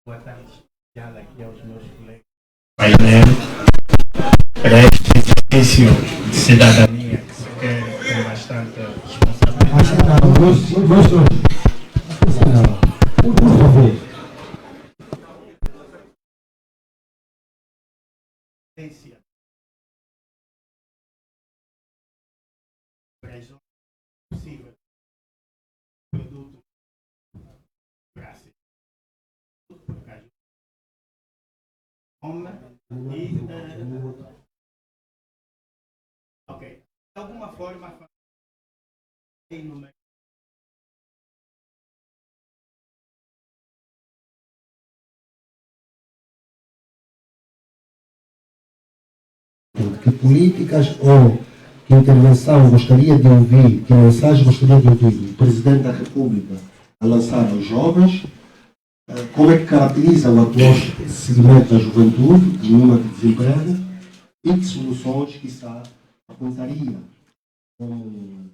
Boa tarde especial aqui aos meus colegas. Painel para este exercício de cidadania que se quer com bastante responsabilidade. Por favor. Possível produto graças ok, de alguma forma no Que políticas ou que intervenção gostaria de ouvir, que mensagem gostaria de ouvir o Presidente da República a lançar aos jovens? Como é que caracteriza o atual segmento da juventude, de número de desemprego, e que soluções, quiçá, apontaria como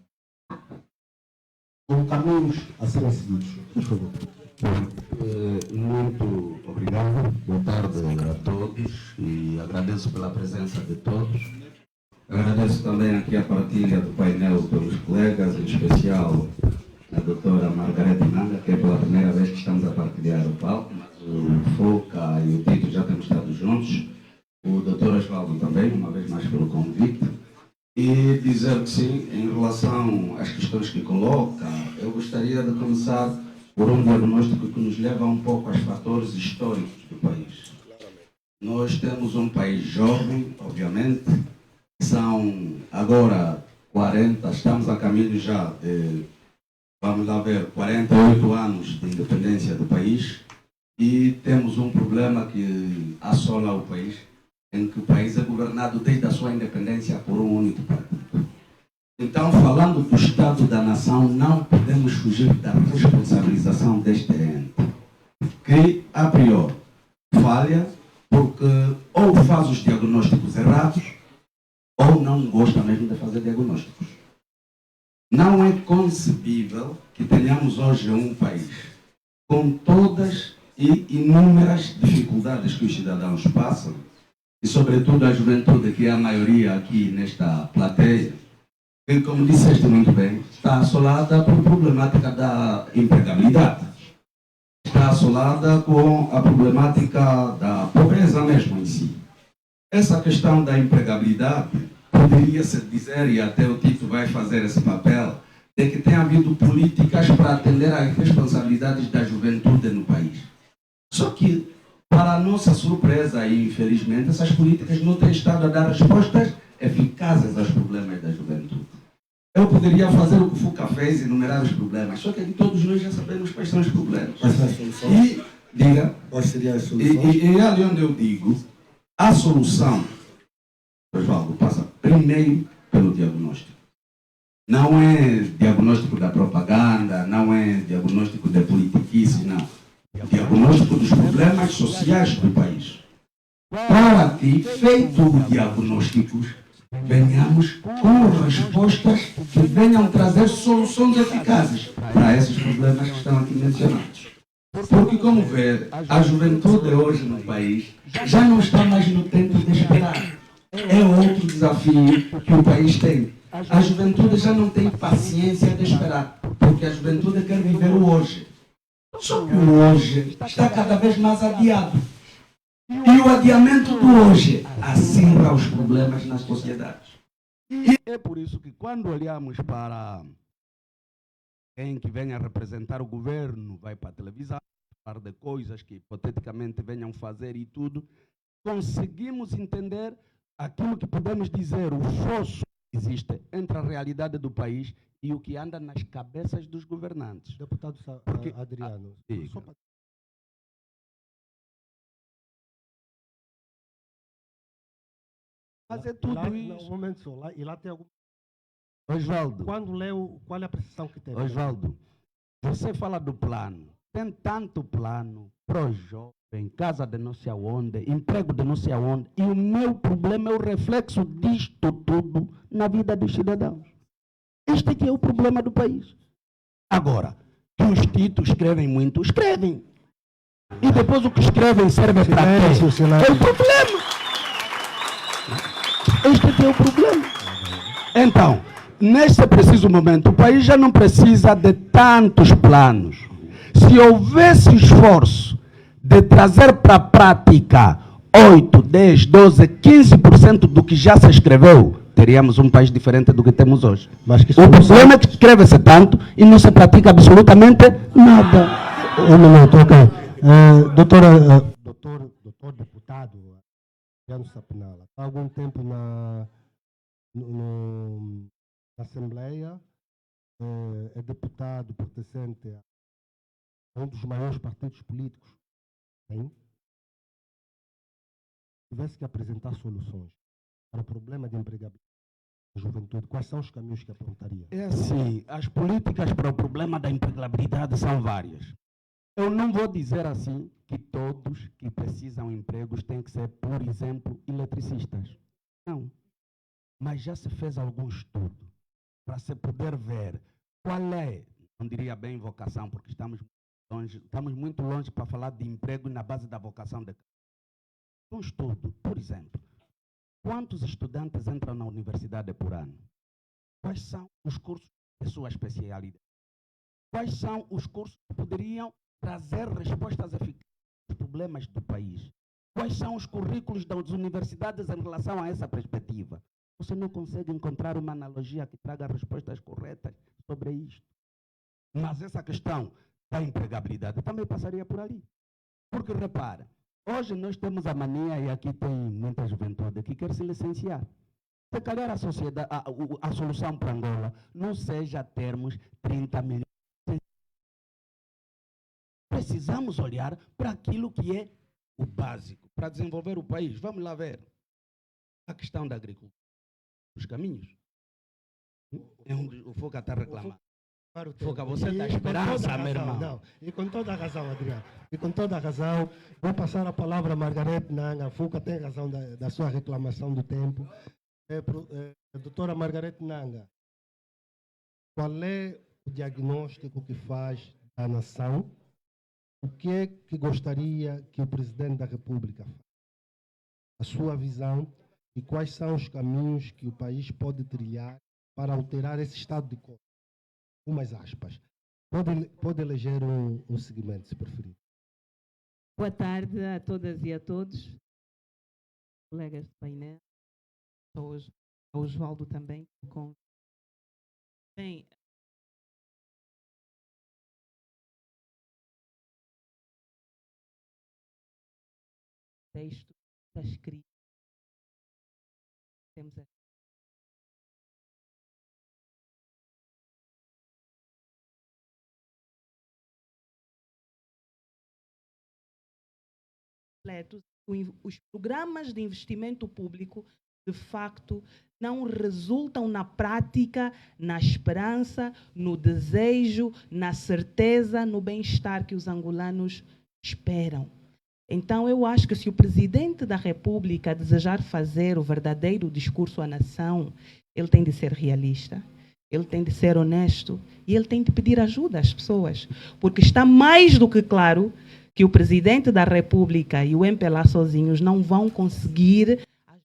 caminhos a serem seguidos? Por favor. Muito obrigado, boa tarde a todos e agradeço pela presença de todos. Agradeço também aqui a partilha do painel pelos colegas, em especial a doutora Margarete Nanga, que é pela primeira vez que estamos a partilhar o palco, mas o Foca e o Tito já temos estado juntos, o doutor Osvaldo também, uma vez mais pelo convite, e dizer que sim, em relação às questões que coloca, eu gostaria de começar por um diagnóstico que nos leva um pouco aos fatores históricos do país. Nós temos um país jovem, obviamente, são agora 40, estamos a caminho já de, vamos lá ver, 48 anos de independência do país e temos um problema que assola o país, em que o país é governado desde a sua independência por um único partido. Então, falando do Estado da Nação, não podemos fugir da responsabilização deste ente, que, a priori, falha porque ou faz os diagnósticos errados ou não gosta mesmo de fazer diagnósticos. Não é concebível que tenhamos hoje um país com todas e inúmeras dificuldades que os cidadãos passam, e sobretudo a juventude, que é a maioria aqui nesta plateia, que, como disseste muito bem, está assolada por problemática da empregabilidade. Está assolada com a problemática da pobreza mesmo em si. Essa questão da empregabilidade poderia-se dizer, e até o Tito vai fazer esse papel, de que tem havido políticas para atender às responsabilidades da juventude no país. Só que, para a nossa surpresa e infelizmente, essas políticas não têm estado a dar respostas eficazes aos problemas da juventude. Eu poderia fazer o que o Fuca fez, enumerar os problemas, só que todos nós já sabemos quais são os problemas. Quais são as soluções? E, diga, Quais seriam as soluções? e é ali onde eu digo, a solução, Osvaldo, passa primeiro pelo diagnóstico. Não é diagnóstico da propaganda, não é diagnóstico da politiquice, não. Diagnóstico dos problemas sociais do país. Para que, feito o diagnóstico, venhamos com respostas que venham trazer soluções eficazes para esses problemas que estão aqui mencionados. Porque, como vê, a juventude hoje no país já não está mais no tempo de esperar. É outro desafio que o país tem. A juventude já não tem paciência de esperar, porque a juventude quer viver o hoje. Só que o hoje está cada vez mais adiado. E o adiamento do hoje acirra os problemas nas sociedades. E é por isso que quando olhamos para quem que venha representar o governo, vai para a televisão, falar de coisas que hipoteticamente venham fazer e tudo, conseguimos entender aquilo que podemos dizer, o fosso que existe entre a realidade do país e o que anda nas cabeças dos governantes. Deputado Adriano, só para... Fazer tudo lá, isso. Um momento só, lá, e lá tem algum... Osvaldo. Quando leu, qual é a percepção que tem? Osvaldo, você fala do plano. Tem tanto plano, pro jovem, casa de não sei aonde, emprego de não sei aonde. E o meu problema é o reflexo disto tudo na vida dos cidadãos. Este aqui é o problema do país. Agora, que os títulos escrevem muito, escrevem. E depois o que escrevem serve para quê? É o problema. Este é o problema. Então, neste preciso momento, o país já não precisa de tantos planos. Se houvesse esforço de trazer para a prática 8, 10, 12, 15% do que já se escreveu, teríamos um país diferente do que temos hoje. Mas que o problema é que escreve-se tanto e não se pratica absolutamente nada. Um minuto, ok. Doutor deputado, Adriano Sapinala, há algum tempo na Assembleia, é deputado pertencente a um dos maiores partidos políticos. Hein? Se tivesse que apresentar soluções para o problema de empregabilidade da juventude, quais são os caminhos que apontaria? É assim, as políticas para o problema da empregabilidade são várias. Eu não vou dizer assim que todos que precisam de empregos têm que ser, por exemplo, eletricistas. Não. Mas já se fez algum estudo para se poder ver qual é, não diria bem vocação, porque estamos muito longe para falar de emprego na base da vocação. Um estudo, por exemplo, quantos estudantes entram na universidade por ano? Quais são os cursos de sua especialidade? Quais são os cursos que poderiam trazer respostas eficazes aos problemas do país? Quais são os currículos das universidades em relação a essa perspectiva? Você não consegue encontrar uma analogia que traga respostas corretas sobre isto. Mas essa questão da empregabilidade também passaria por ali. Porque, repara, hoje nós temos a mania, e aqui tem muita juventude, que quer se licenciar. Se calhar a solução para Angola não seja termos 30 milhões. Precisamos olhar para aquilo que é o básico, para desenvolver o país. Vamos lá ver a questão da agricultura. Os caminhos. É onde o Foca está reclamando. Foca, você dá esperança, meu irmão. Não, e com toda a razão, Adriano. E com toda a razão, vou passar a palavra a Margarete Nanga. Foca tem razão da sua reclamação do tempo. Doutora Margarete Nanga, qual é o diagnóstico que faz da nação? O que é que gostaria que o Presidente da República faça? A sua visão e quais são os caminhos que o país pode trilhar para alterar esse estado de coisa? Umas aspas. Pode eleger um segmento, se preferir. Boa tarde a todas e a todos. Colegas do painel. Ao Osvaldo também. Bem, texto está escrito. Temos aqui. Os programas de investimento público, de facto, não resultam na prática, na esperança, no desejo, na certeza, no bem-estar que os angolanos esperam. Então, eu acho que se o Presidente da República desejar fazer o verdadeiro discurso à nação, ele tem de ser realista, ele tem de ser honesto e ele tem de pedir ajuda às pessoas, porque está mais do que claro que o Presidente da República e o MPLA sozinhos não vão conseguir a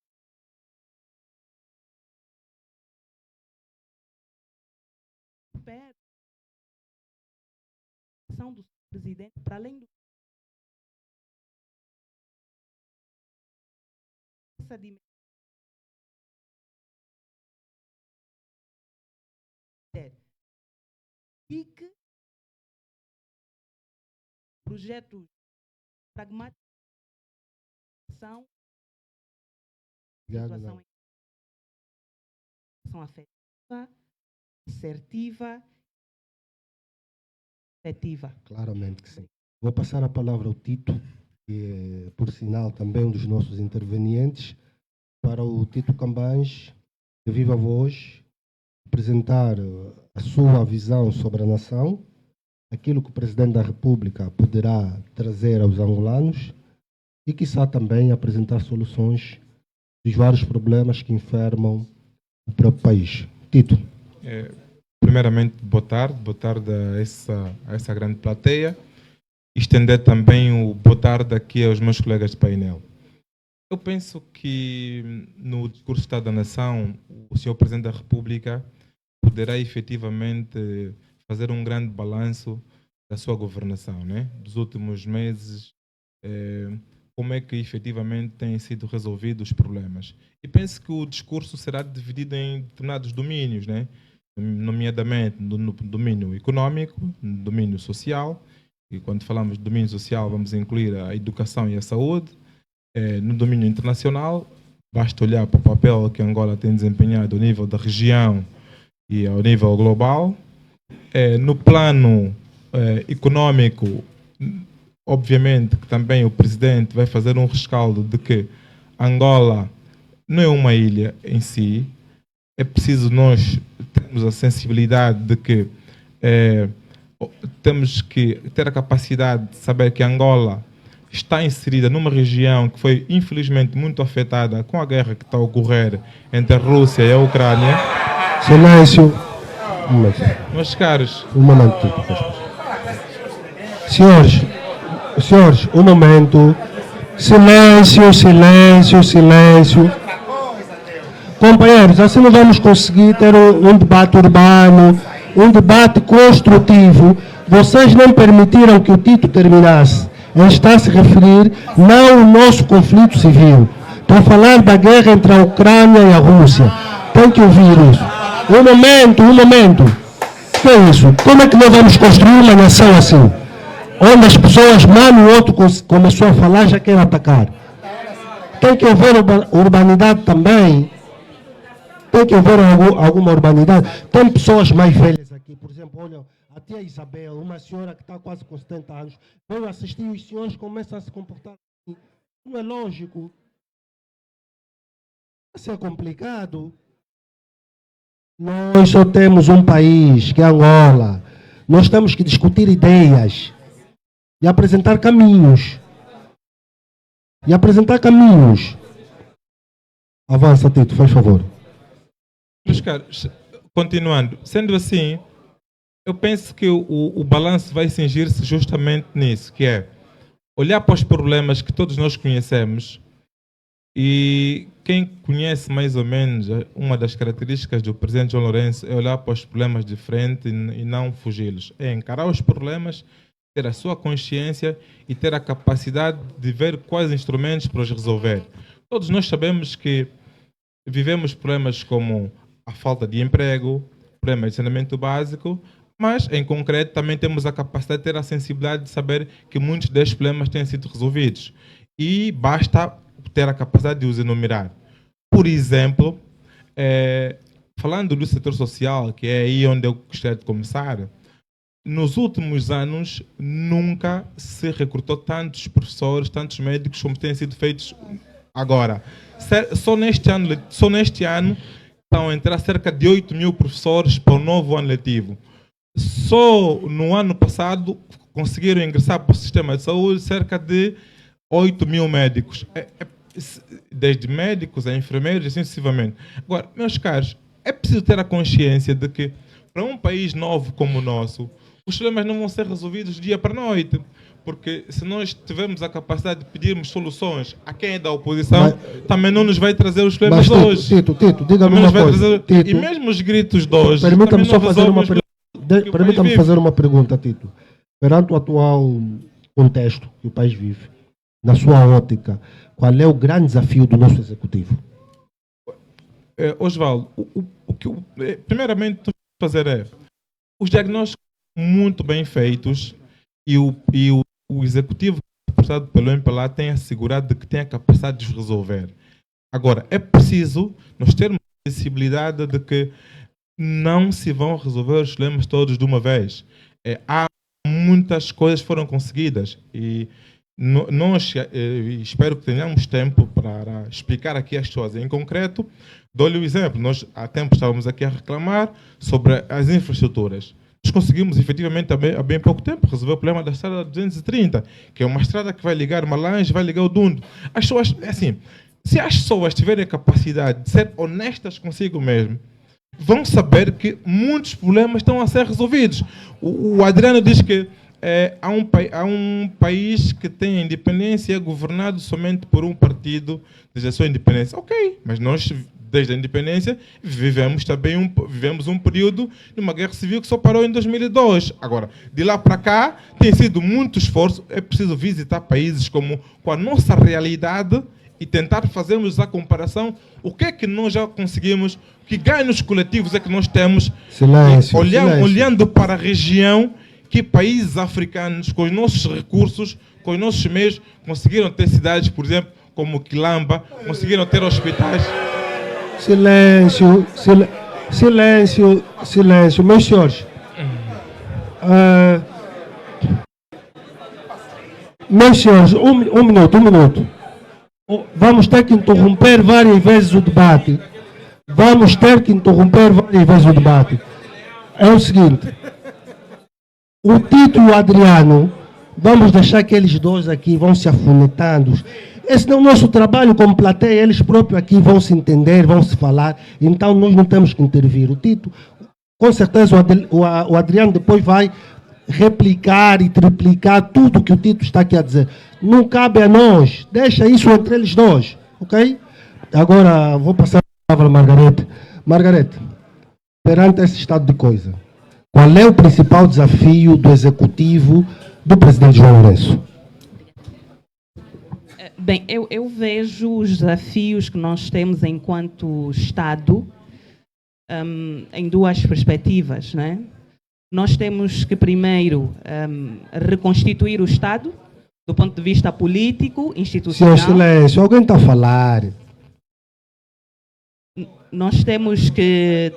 do Presidente para além do essa dimensão e que projetos pragmáticos são situação afetiva, assertiva, efetiva. Claramente que sim. Vou passar a palavra ao Tito, que é, por sinal, também um dos nossos intervenientes, para o Tito Cambães, de viva voz, apresentar a sua visão sobre a nação, aquilo que o Presidente da República poderá trazer aos angolanos e, quiçá, também apresentar soluções dos vários problemas que enfermam o próprio país. Tito. Primeiramente, boa tarde a essa grande plateia. estender também o boa tarde aqui aos meus colegas de painel. Eu penso que no discurso do Estado da Nação, o Sr. Presidente da República poderá efetivamente fazer um grande balanço da sua governação, né? Dos últimos meses, como é que efetivamente têm sido resolvidos os problemas. E penso que o discurso será dividido em determinados domínios, né? Nomeadamente no domínio econômico, no domínio social, e quando falamos de domínio social vamos incluir a educação e a saúde. No domínio internacional, basta olhar para o papel que Angola tem desempenhado ao nível da região e ao nível global. No plano econômico, obviamente que também o Presidente vai fazer um rescaldo de que Angola não é uma ilha em si. É preciso nós termos a sensibilidade de que temos que ter a capacidade de saber que Angola está inserida numa região que foi infelizmente muito afetada com a guerra que está a ocorrer entre a Rússia e a Ucrânia. Silêncio. Meus caros, Um momento. Senhores, um momento. Silêncio. Companheiros, assim não vamos conseguir ter um debate urbano, um debate construtivo. Vocês não permitiram que o Tito terminasse. Ele está a se referir não ao nosso conflito civil. Estou a falar da guerra entre a Ucrânia e a Rússia. Tem que ouvir isso. Um momento. O que é isso? Como é que nós vamos construir uma nação assim? Onde as pessoas, o outro começou a falar, já quer atacar. Tem que haver urbanidade também. Tem que haver alguma urbanidade. Tem pessoas mais velhas aqui, por exemplo, olha, a tia Isabel, uma senhora que está quase com 70 anos, veio assistir e os senhores começam a se comportar assim. Não é lógico. Isso é complicado. Nós só temos um país, que é Angola. Nós temos que discutir ideias e apresentar caminhos. Avança, Tito, faz favor. meus caros, continuando, sendo assim, eu penso que o balanço vai cingir-se justamente nisso, que é olhar para os problemas que todos nós conhecemos. E quem conhece mais ou menos uma das características do presidente João Lourenço é olhar para os problemas de frente e não fugi-los. É encarar os problemas, ter a sua consciência e ter a capacidade de ver quais instrumentos para os resolver. Todos nós sabemos que vivemos problemas como a falta de emprego, problemas de saneamento básico, mas em concreto também temos a capacidade de ter a sensibilidade de saber que muitos destes problemas têm sido resolvidos. E basta ter a capacidade de os enumerar. Por exemplo, falando do setor social, que é aí onde eu gostaria de começar, nos últimos anos nunca se recrutou tantos professores, tantos médicos como têm sido feitos agora. Só neste ano estão a entrar cerca de 8 mil professores para o novo ano letivo. Só no ano passado conseguiram ingressar para o sistema de saúde cerca de 8 mil médicos. Desde médicos a enfermeiros e assim sucessivamente. Agora, meus caros, é preciso ter a consciência de que para um país novo como o nosso, os problemas não vão ser resolvidos do dia para a noite. Porque se nós tivermos a capacidade de pedirmos soluções a quem é da oposição, também não nos vai trazer os problemas de hoje. Tito, diga-me uma coisa. E mesmo os gritos de hoje... Permita-me só fazer uma pergunta, Tito. Perante o atual contexto que o país vive, na sua ótica, qual é o grande desafio do nosso executivo? Osvaldo, primeiramente, o que fazer é os diagnósticos muito bem feitos e o executivo representado pelo MPLA tem assegurado de que tem a capacidade de os resolver. Agora, é preciso nós termos a sensibilidade de que não se vão resolver os problemas todos de uma vez. Há muitas coisas que foram conseguidas e nós espero que tenhamos tempo para explicar aqui as coisas. Em concreto, dou-lhe um exemplo. Nós há tempo estávamos aqui a reclamar sobre as infraestruturas. Nós conseguimos, efetivamente, há bem pouco tempo, resolver o problema da estrada 230, que é uma estrada que vai ligar Malange, vai ligar o Dundo. As pessoas, assim, se as pessoas tiverem a capacidade de ser honestas consigo mesmo, vão saber que muitos problemas estão a ser resolvidos. O Adriano diz que há um país que tem a independência e é governado somente por um partido desde a sua independência. Ok, mas nós, desde a independência, vivemos um período de uma guerra civil que só parou em 2002. Agora, de lá para cá, tem sido muito esforço. É preciso visitar países com a nossa realidade e tentar fazermos a comparação. O que é que nós já conseguimos? Que ganhos coletivos é que nós temos? Silêncio, Olhando para a região, que países africanos, com os nossos recursos, com os nossos meios, conseguiram ter cidades, por exemplo, como Quilamba, conseguiram ter hospitais. Silêncio, meus senhores. Meus senhores, um minuto. Vamos ter que interromper várias vezes o debate. É o seguinte. O Tito e o Adriano, vamos deixar que eles dois aqui vão se afunetando. Esse não é o nosso trabalho como plateia, eles próprios aqui vão se entender, vão se falar, então nós não temos que intervir. O Tito, com certeza o Adriano depois vai replicar e triplicar tudo que o Tito está aqui a dizer. Não cabe a nós, deixa isso entre eles dois, ok? Agora vou passar a palavra a Margarete. Margarete, perante esse estado de coisa, qual é o principal desafio do executivo do presidente João Lourenço? Bem, eu vejo os desafios que nós temos enquanto Estado em duas perspectivas, né? Nós temos que primeiro reconstituir o Estado do ponto de vista político, institucional. Senhor, silêncio, alguém está a falar. Nós temos que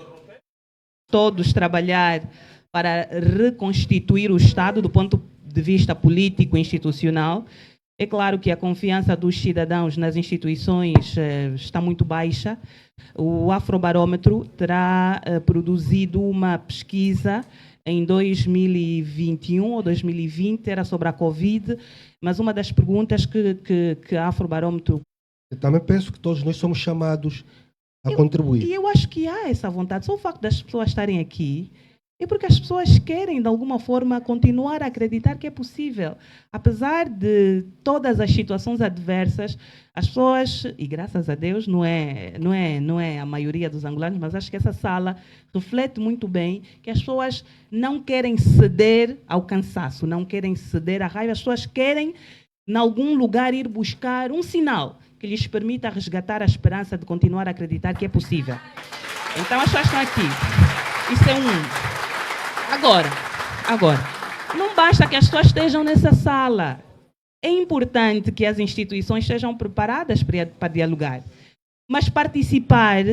todos trabalhar para reconstituir o Estado do ponto de vista político e institucional. É claro que a confiança dos cidadãos nas instituições está muito baixa. O Afrobarômetro terá produzido uma pesquisa em 2021 ou 2020, era sobre a Covid, mas uma das perguntas que a Afrobarômetro... Eu também penso que todos nós somos chamados a contribuir. E eu acho que há essa vontade. Só o facto das pessoas estarem aqui é porque as pessoas querem, de alguma forma, continuar a acreditar que é possível. Apesar de todas as situações adversas, as pessoas, e graças a Deus, não é a maioria dos angolanos, mas acho que essa sala reflete muito bem que as pessoas não querem ceder ao cansaço, não querem ceder à raiva, as pessoas querem, em algum lugar, ir buscar um sinal que lhes permita resgatar a esperança de continuar a acreditar que é possível. Então, as pessoas estão aqui. Isso é um... Agora, não basta que as pessoas estejam nessa sala. É importante que as instituições estejam preparadas para dialogar. Mas participar...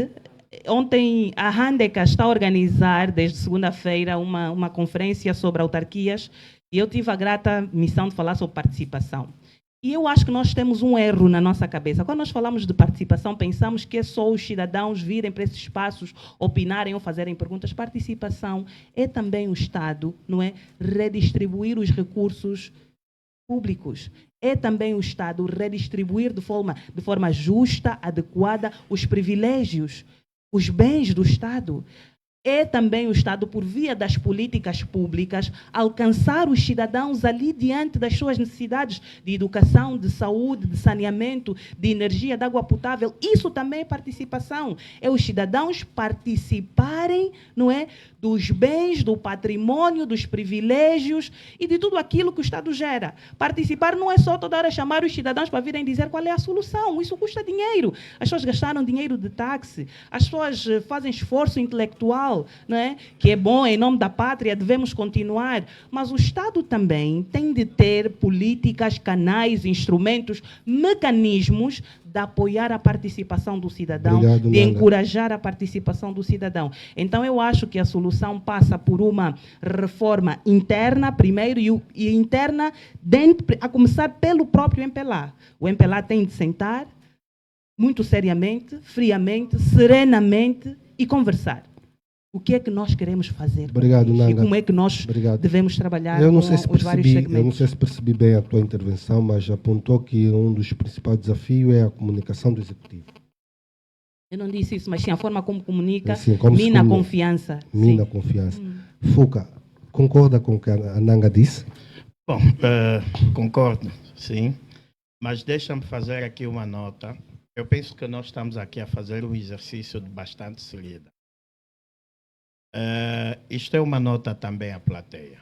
Ontem a Handeca está a organizar, desde segunda-feira, uma conferência sobre autarquias e eu tive a grata missão de falar sobre participação. E eu acho que nós temos um erro na nossa cabeça. Quando nós falamos de participação, pensamos que é só os cidadãos virem para esses espaços, opinarem ou fazerem perguntas. Participação é também o Estado, não é? Redistribuir os recursos públicos. É também o Estado redistribuir de forma justa, adequada, os privilégios, os bens do Estado. É também o Estado, por via das políticas públicas, alcançar os cidadãos ali diante das suas necessidades de educação, de saúde, de saneamento, de energia, de água potável. Isso também é participação. É os cidadãos participarem, não é, dos bens, do patrimônio, dos privilégios e de tudo aquilo que o Estado gera. Participar não é só toda hora chamar os cidadãos para virem dizer qual é a solução. Isso custa dinheiro. As pessoas gastaram dinheiro de táxi. As pessoas fazem esforço intelectual, não é? Que é bom, em nome da pátria, devemos continuar. Mas o Estado também tem de ter políticas, canais, instrumentos, mecanismos de apoiar a participação do cidadão, Obrigado, de encorajar a participação do cidadão. Então, eu acho que a solução passa por uma reforma interna, primeiro, e interna, a começar pelo próprio MPLA. O MPLA tem de sentar muito seriamente, friamente, serenamente e conversar. O que é que nós queremos fazer? Obrigado, Nanga. E como é que nós devemos trabalhar com os vários segmentos? Eu não sei se percebi bem a tua intervenção, mas apontou que um dos principais desafios é a comunicação do Executivo. Eu não disse isso, mas sim a forma como comunica, assim, como mina a confiança. Mina a confiança. Fuca, concorda com o que a Nanga disse? Bom, concordo, sim, mas deixa-me fazer aqui uma nota. Eu penso que nós estamos aqui a fazer um exercício de bastante seriedade. Isto é uma nota também à plateia.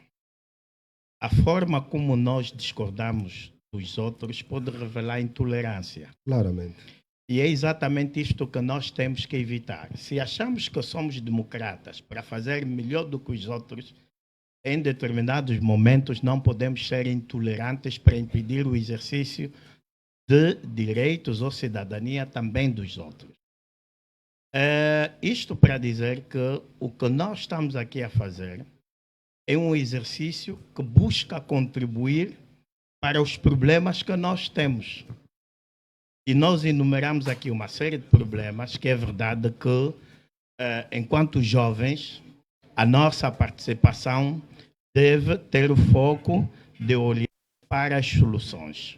A forma como nós discordamos dos outros pode revelar intolerância. Claramente. E é exatamente isto que nós temos que evitar. Se achamos que somos democratas para fazer melhor do que os outros, em determinados momentos não podemos ser intolerantes para impedir o exercício de direitos ou cidadania também dos outros. Isto para dizer que o que nós estamos aqui a fazer é um exercício que busca contribuir para os problemas que nós temos. E nós enumeramos aqui uma série de problemas que é verdade que, enquanto jovens, a nossa participação deve ter o foco de olhar para as soluções.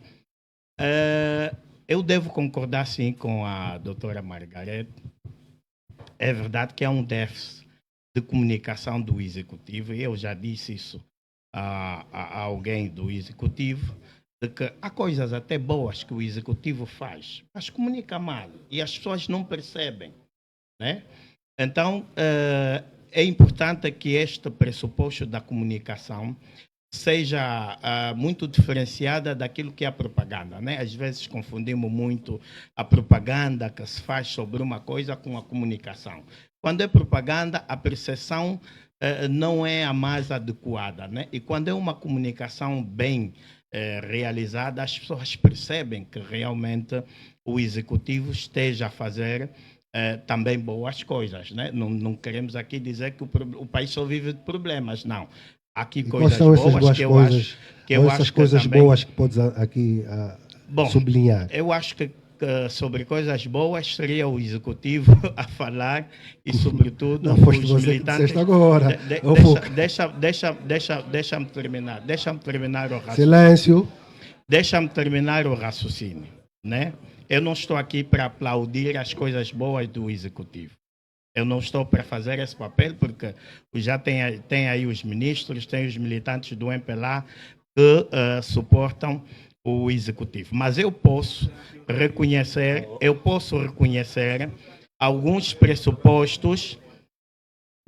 Eu devo concordar, sim, com a doutora Margarete. É verdade que há um déficit de comunicação do Executivo, e eu já disse isso a alguém do Executivo, de que há coisas até boas que o Executivo faz, mas comunica mal, e as pessoas não percebem, né? Então, é importante que este pressuposto da comunicação seja muito diferenciada daquilo que é a propaganda, né? Às vezes confundimos muito a propaganda que se faz sobre uma coisa com a comunicação. Quando é propaganda, a percepção não é a mais adequada, né? E quando é uma comunicação bem realizada, as pessoas percebem que realmente o Executivo esteja a fazer também boas coisas, né? Não queremos aqui dizer que o país só vive de problemas, não. Há aqui coisas boas que eu acho que coisas também... boas que podes aqui sublinhar? Eu acho que sobre coisas boas seria o Executivo a falar e, sobretudo, não, foste os você militantes... que agora. Deixa-me terminar o raciocínio. Silêncio. Deixa-me terminar o raciocínio, né? Eu não estou aqui para aplaudir as coisas boas do Executivo. Eu não estou para fazer esse papel, porque já tem aí os ministros, tem os militantes do MPLA que suportam o Executivo. Mas eu posso reconhecer alguns pressupostos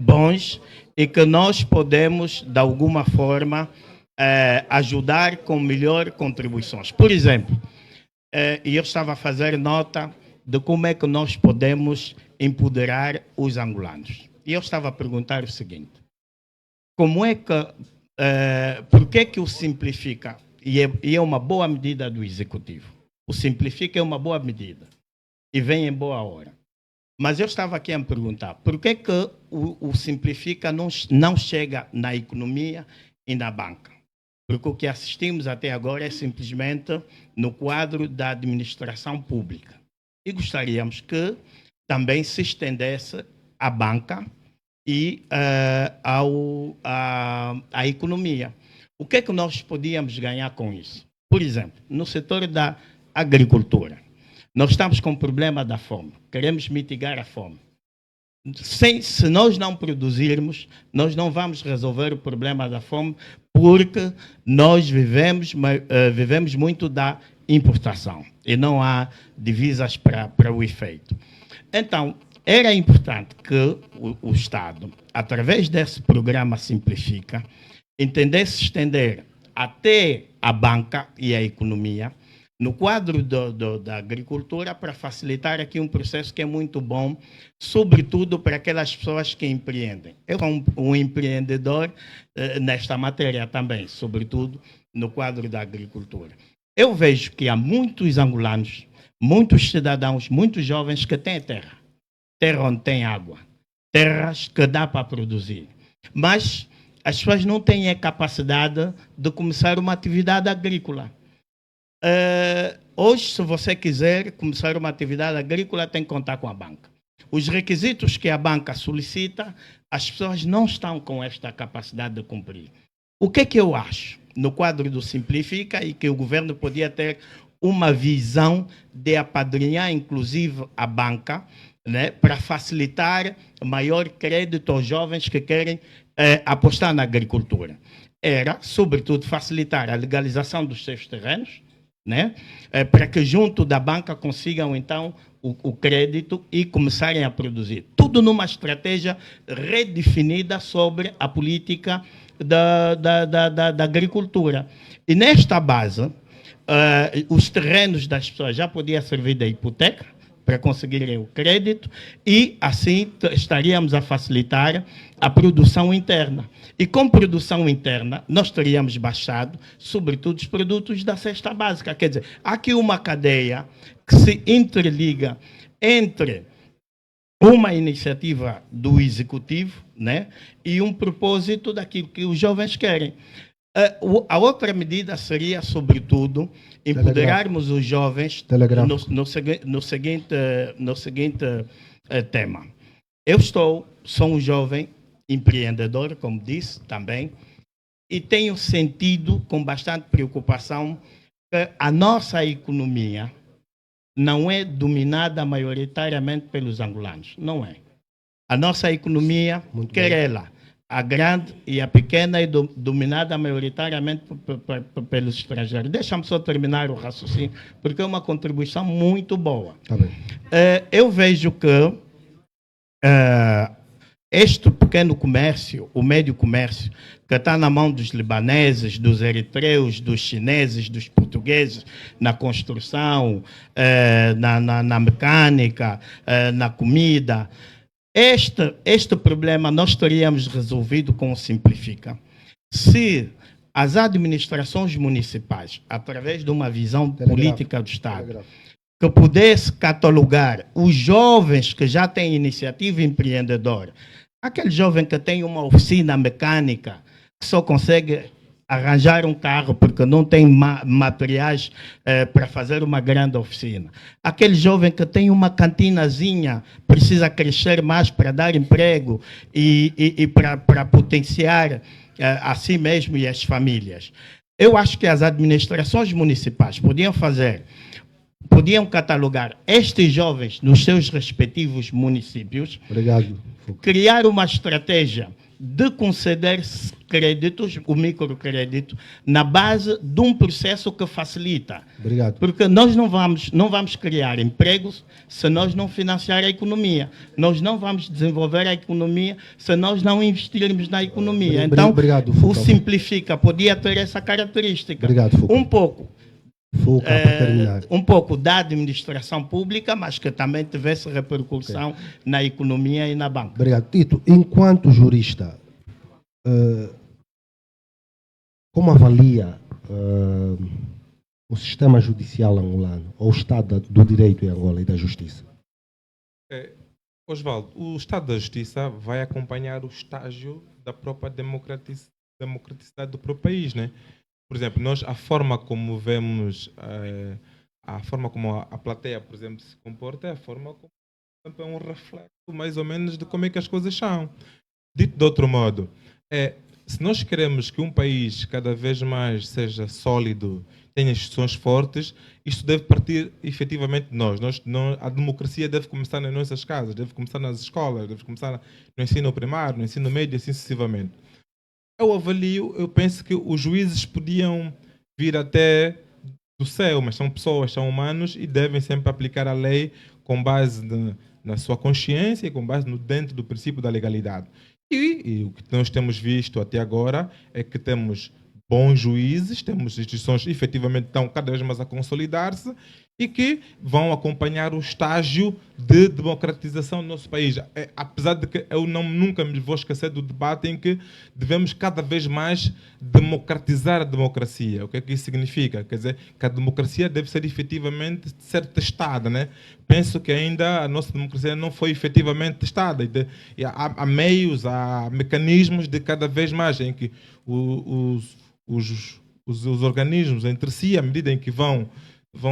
bons e que nós podemos, de alguma forma, ajudar com melhores contribuições. Por exemplo, e eu estava a fazer nota de como é que nós podemos empoderar os angolanos. E eu estava a perguntar o seguinte: como é que, por que que o Simplifica, e é uma boa medida do Executivo, o Simplifica é uma boa medida e vem em boa hora. Mas eu estava aqui a me perguntar, por que que o Simplifica não chega na economia e na banca? Porque o que assistimos até agora é simplesmente no quadro da administração pública. E gostaríamos que também se estendesse à banca e à economia. O que é que nós podíamos ganhar com isso? Por exemplo, no setor da agricultura, nós estamos com o problema da fome, queremos mitigar a fome. Se nós não produzirmos, nós não vamos resolver o problema da fome, porque nós vivemos muito da importação e não há divisas para o efeito. Então, era importante que o Estado, através desse programa Simplifica, entendesse estender até a banca e a economia, no quadro da agricultura, para facilitar aqui um processo que é muito bom, sobretudo para aquelas pessoas que empreendem. Eu sou um empreendedor nesta matéria também, sobretudo no quadro da agricultura. Eu vejo que há muitos angolanos, muitos cidadãos, muitos jovens que têm terra onde tem água, terras que dá para produzir, mas as pessoas não têm a capacidade de começar uma atividade agrícola. Hoje, se você quiser começar uma atividade agrícola, tem que contar com a banca. Os requisitos que a banca solicita, as pessoas não estão com esta capacidade de cumprir. O que é que eu acho no quadro do Simplifica e que o governo podia ter uma visão de apadrinhar, inclusive, a banca, né, para facilitar maior crédito aos jovens que querem apostar na agricultura? Era, sobretudo, facilitar a legalização dos seus terrenos, né? Para que junto da banca consigam, então, o crédito e começarem a produzir. Tudo numa estratégia redefinida sobre a política da agricultura. E nesta base, os terrenos das pessoas já podiam servir de hipoteca para conseguirem o crédito e, assim, estaríamos a facilitar a produção interna. E com produção interna, nós teríamos baixado, sobretudo, os produtos da cesta básica. Quer dizer, há aqui uma cadeia que se interliga entre uma iniciativa do executivo, né, e um propósito daquilo que os jovens querem. A outra medida seria, sobretudo, empoderarmos os jovens no seguinte tema. Eu sou um jovem empreendedor, como disse também, e tenho sentido com bastante preocupação que a nossa economia não é dominada maioritariamente pelos angolanos. Não é. A nossa economia, quer ela, a grande e a pequena, é dominada maioritariamente pelos estrangeiros. Deixa-me só terminar o raciocínio, porque é uma contribuição muito boa. Tá bem. Eu vejo que este pequeno comércio, o médio comércio, que está na mão dos libaneses, dos eritreus, dos chineses, dos portugueses, na construção, na mecânica, na comida, este problema nós teríamos resolvido com o Simplifica. Se as administrações municipais, através de uma visão política do Estado, que pudesse catalogar os jovens que já têm iniciativa empreendedora, aquele jovem que tem uma oficina mecânica, que só consegue arranjar um carro porque não tem materiais para fazer uma grande oficina. Aquele jovem que tem uma cantinazinha, precisa crescer mais para dar emprego e para potenciar a si mesmo e as famílias. Eu acho que as administrações municipais podiam catalogar estes jovens nos seus respectivos municípios. Obrigado. Criar uma estratégia de conceder créditos, o microcrédito, na base de um processo que facilita. Obrigado. Porque nós não vamos criar empregos se nós não financiar a economia. Nós não vamos desenvolver a economia se nós não investirmos na economia. Então, obrigado, o Simplifica podia ter essa característica. Obrigado, Foucault. Um pouco da administração pública, mas que também tivesse repercussão na economia e na banca. Obrigado. Tito, enquanto jurista, como avalia o sistema judicial angolano, ou o Estado do Direito em Angola e da Justiça? Osvaldo, o Estado da Justiça vai acompanhar o estágio da própria democraticidade do próprio país, né? Por exemplo, nós, a forma como vemos, a forma como a plateia, por exemplo, se comporta, é a forma como é um reflexo, mais ou menos, de como é que as coisas são. Dito de outro modo, se nós queremos que um país cada vez mais seja sólido, tenha instituições fortes, isto deve partir efetivamente de nós. A democracia deve começar nas nossas casas, deve começar nas escolas, deve começar no ensino primário, no ensino médio e assim sucessivamente. Eu penso que os juízes podiam vir até do céu, mas são pessoas, são humanos e devem sempre aplicar a lei com base na sua consciência e com base dentro do princípio da legalidade. E o que nós temos visto até agora é que temos bons juízes, temos instituições que efetivamente estão cada vez mais a consolidar-se e que vão acompanhar o estágio de democratização do nosso país. Apesar de que eu nunca me vou esquecer do debate em que devemos cada vez mais democratizar a democracia. O que é que isso significa? Quer dizer, que a democracia deve ser efetivamente testada, né? Penso que ainda a nossa democracia não foi efetivamente testada. E há meios, há mecanismos de cada vez mais em que os organismos entre si, à medida em que vão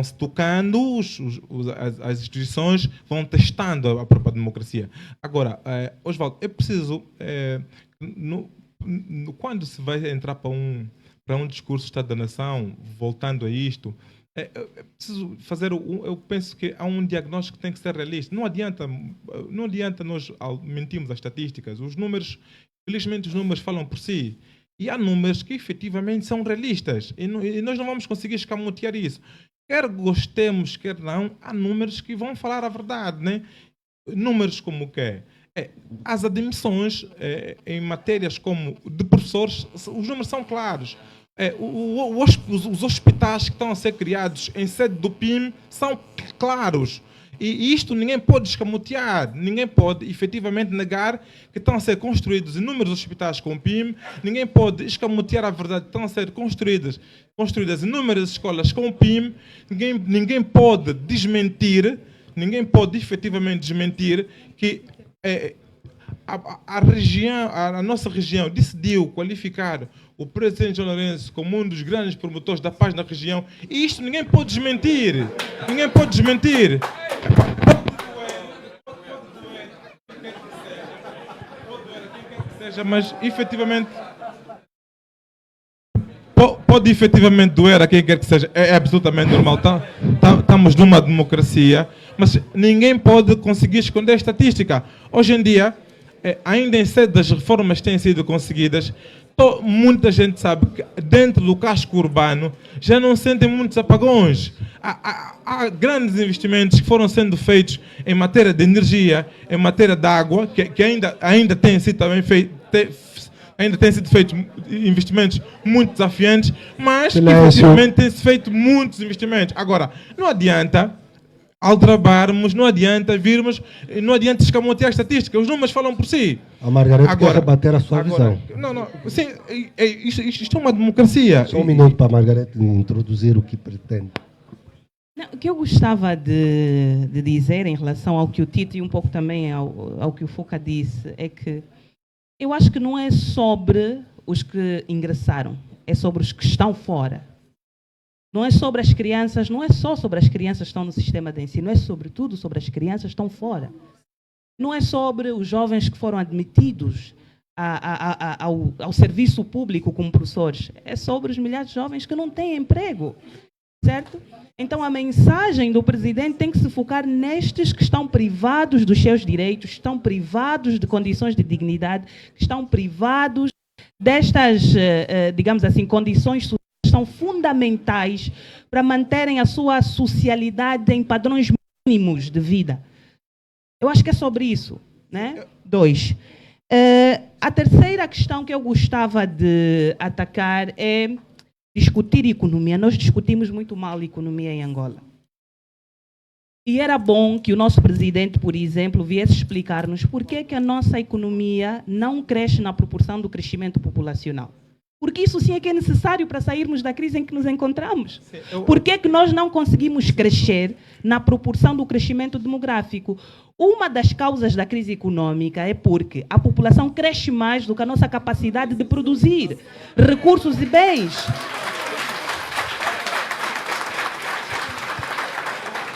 se tocando, as instituições vão testando a própria democracia. Agora, Osvaldo, é preciso, quando se vai entrar para um discurso de Estado da Nação, voltando a isto, é preciso fazer, eu penso que há um diagnóstico que tem que ser realista. Não adianta nós mentirmos as estatísticas. Os números Felizmente os números falam por si. E há números que efetivamente são realistas. E nós não vamos conseguir escamotear isso. Quer gostemos, quer não, há números que vão falar a verdade, né? Números como o quê? As admissões em matérias como de professores, os números são claros. Os hospitais que estão a ser criados em sede do PIM são claros. E isto ninguém pode escamotear, ninguém pode efetivamente negar que estão a ser construídos inúmeros hospitais com o PIM, ninguém pode escamotear a verdade que estão a ser construídas inúmeras escolas com o PIM, ninguém pode desmentir, ninguém pode efetivamente desmentir que a nossa região decidiu qualificar o presidente João Lourenço como um dos grandes promotores da paz na região, e isto ninguém pode desmentir. Ninguém pode desmentir. Mas efetivamente pode efetivamente doer a quem quer que seja, é absolutamente normal. Estamos numa democracia, mas ninguém pode conseguir esconder a estatística. Hoje em dia, ainda em sede das reformas que têm sido conseguidas, muita gente sabe que dentro do casco urbano já não sentem muitos apagões. Há grandes investimentos que foram sendo feitos em matéria de energia, em matéria de água, que ainda têm sido também feitos investimentos muito desafiantes, mas efetivamente têm-se feito muitos investimentos. Agora, não adianta aldrabarmos, não adianta virmos, não adianta escamotear a estatística, os números falam por si. A Margarete quer rebater a sua visão. Não, sim, isto é uma democracia. Só um minuto para a Margarete introduzir o que pretende. Não, o que eu gostava de dizer em relação ao que o Tito e um pouco também ao que o Fuca disse é que eu acho que não é sobre os que ingressaram, é sobre os que estão fora. Não é sobre as crianças, não é só sobre as crianças que estão no sistema de ensino, é sobretudo sobre as crianças que estão fora. Não é sobre os jovens que foram admitidos ao serviço público como professores, é sobre os milhares de jovens que não têm emprego, certo? Então a mensagem do presidente tem que se focar nestes que estão privados dos seus direitos, estão privados de condições de dignidade, estão privados destas, digamos assim, condições sociais que são fundamentais para manterem a sua socialidade em padrões mínimos de vida. Eu acho que é sobre isso, né? 2. A terceira questão que eu gostava de atacar é discutir economia. Nós discutimos muito mal a economia em Angola. E era bom que o nosso presidente, por exemplo, viesse explicar-nos por que a nossa economia não cresce na proporção do crescimento populacional. Porque isso sim é que é necessário para sairmos da crise em que nos encontramos. Por que nós não conseguimos crescer na proporção do crescimento demográfico? Uma das causas da crise econômica é porque a população cresce mais do que a nossa capacidade de produzir recursos e bens.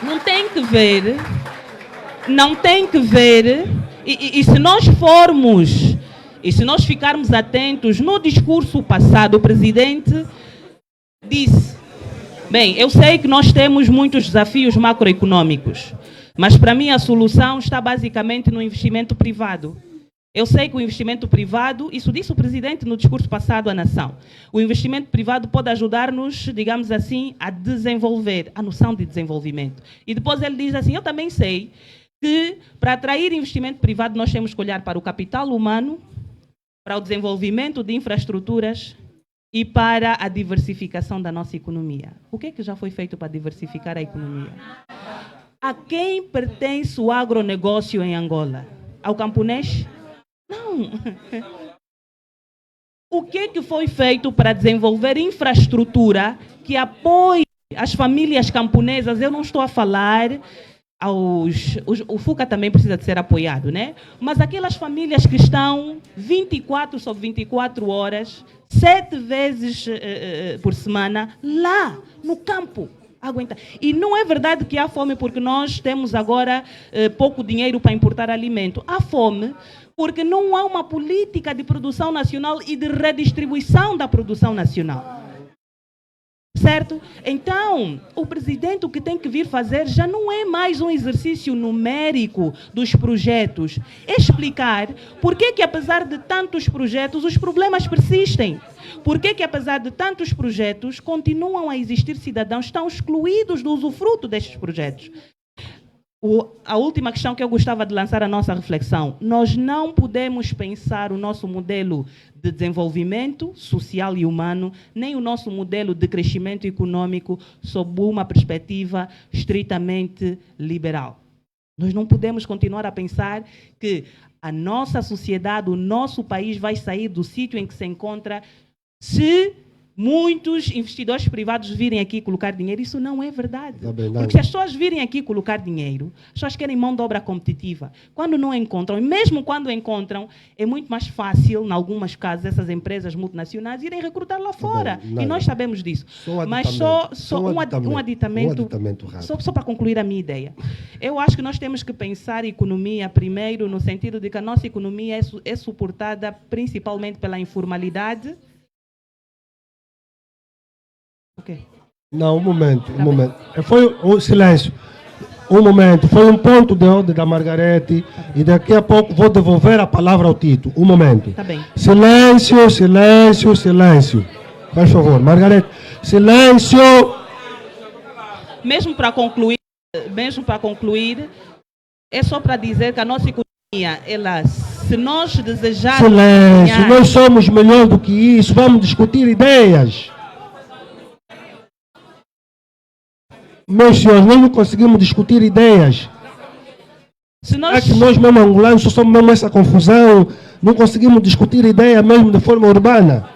Não tem que ver, e se nós formos, e se nós ficarmos atentos, no discurso passado, o presidente disse, bem, eu sei que nós temos muitos desafios macroeconômicos, mas para mim a solução está basicamente no investimento privado. Eu sei que o investimento privado, isso disse o presidente no discurso passado à nação, o investimento privado pode ajudar-nos, digamos assim, a desenvolver, a noção de desenvolvimento. E depois ele diz assim, eu também sei que para atrair investimento privado nós temos que olhar para o capital humano, para o desenvolvimento de infraestruturas e para a diversificação da nossa economia. O que é que já foi feito para diversificar a economia? A quem pertence o agronegócio em Angola? Ao camponês? Não. O que é que foi feito para desenvolver infraestrutura que apoie as famílias camponesas? Eu não estou a falar o FUCA também precisa de ser apoiado, né? Mas aquelas famílias que estão 24 sobre 24 horas, 7 vezes por semana, lá no campo, aguenta. E não é verdade que há fome porque nós temos agora pouco dinheiro para importar alimento. Há fome porque não há uma política de produção nacional e de redistribuição da produção nacional. Certo? Então, o presidente o que tem que vir fazer já não é mais um exercício numérico dos projetos. É explicar por que apesar de tantos projetos, os problemas persistem. Por que apesar de tantos projetos, continuam a existir cidadãos que estão excluídos do usufruto destes projetos. A última questão que eu gostava de lançar a nossa reflexão. Nós não podemos pensar o nosso modelo de desenvolvimento social e humano, nem o nosso modelo de crescimento econômico sob uma perspectiva estritamente liberal. Nós não podemos continuar a pensar que a nossa sociedade, o nosso país vai sair do sítio em que se encontra se muitos investidores privados virem aqui colocar dinheiro. Isso não é verdade. Porque se as pessoas virem aqui colocar dinheiro, as pessoas querem mão de obra competitiva. Quando não encontram, e mesmo quando encontram, é muito mais fácil, em algumas casas, essas empresas multinacionais irem recrutar lá fora. E nós sabemos disso. Mas só um aditamento rápido. Só para concluir a minha ideia. Eu acho que nós temos que pensar economia primeiro, no sentido de que a nossa economia é suportada principalmente pela informalidade. Okay. Não, um momento. Foi um silêncio. Um momento. Foi um ponto de ordem da Margarete e daqui a pouco vou devolver a palavra ao Tito. Um momento. Tá bem. Silêncio, silêncio, silêncio. Faz favor, Margarete. Silêncio. Mesmo para concluir, é só para dizer que a nossa economia, se nós desejarmos... Silêncio. Nós somos melhor do que isso. Vamos discutir ideias. Meus senhores, nós não conseguimos discutir ideias. É que nós mesmo angolanos só somos mesmo essa confusão, não conseguimos discutir ideia mesmo de forma urbana.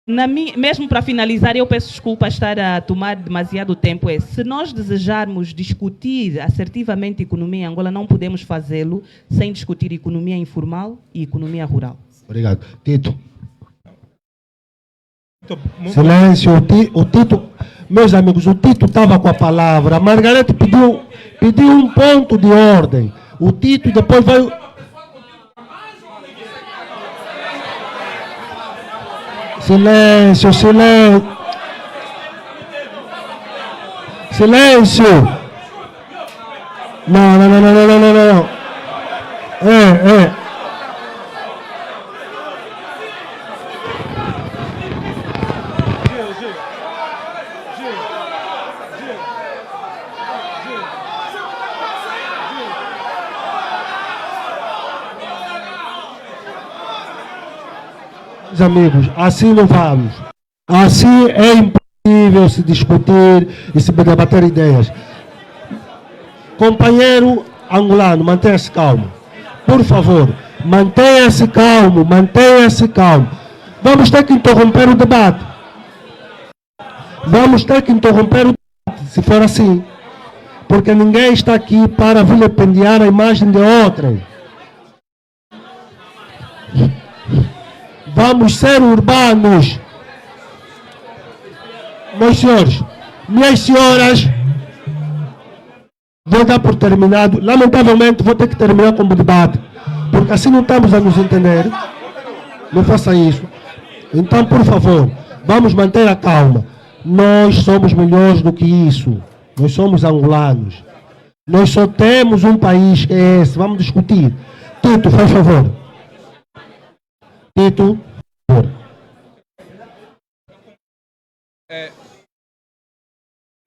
Mesmo para finalizar, eu peço desculpa estar a tomar demasiado tempo. Se nós desejarmos discutir assertivamente economia em Angola, não podemos fazê-lo sem discutir economia informal e economia rural. Obrigado. Tito. Silêncio, o Tito, meus amigos, o Tito estava com a palavra, a Margarete pediu um ponto de ordem, o Tito depois vai... Silêncio, silêncio, silêncio, não, amigos, assim não vamos. Assim é impossível se discutir e se debater ideias. Companheiro angolano, mantenha-se calmo. Por favor, mantenha-se calmo, mantenha-se calmo. Vamos ter que interromper o debate. Vamos ter que interromper o debate, se for assim. Porque ninguém está aqui para vilipendiar a imagem de outrem. Vamos ser urbanos. Meus senhores, minhas senhoras, vou dar por terminado. Lamentavelmente, vou ter que terminar com o debate, porque assim não estamos a nos entender. Não faça isso. Então, por favor, vamos manter a calma. Nós somos melhores do que isso. Nós somos angolanos. Nós só temos um país que é esse. Vamos discutir. Tito, faz favor. Tito, por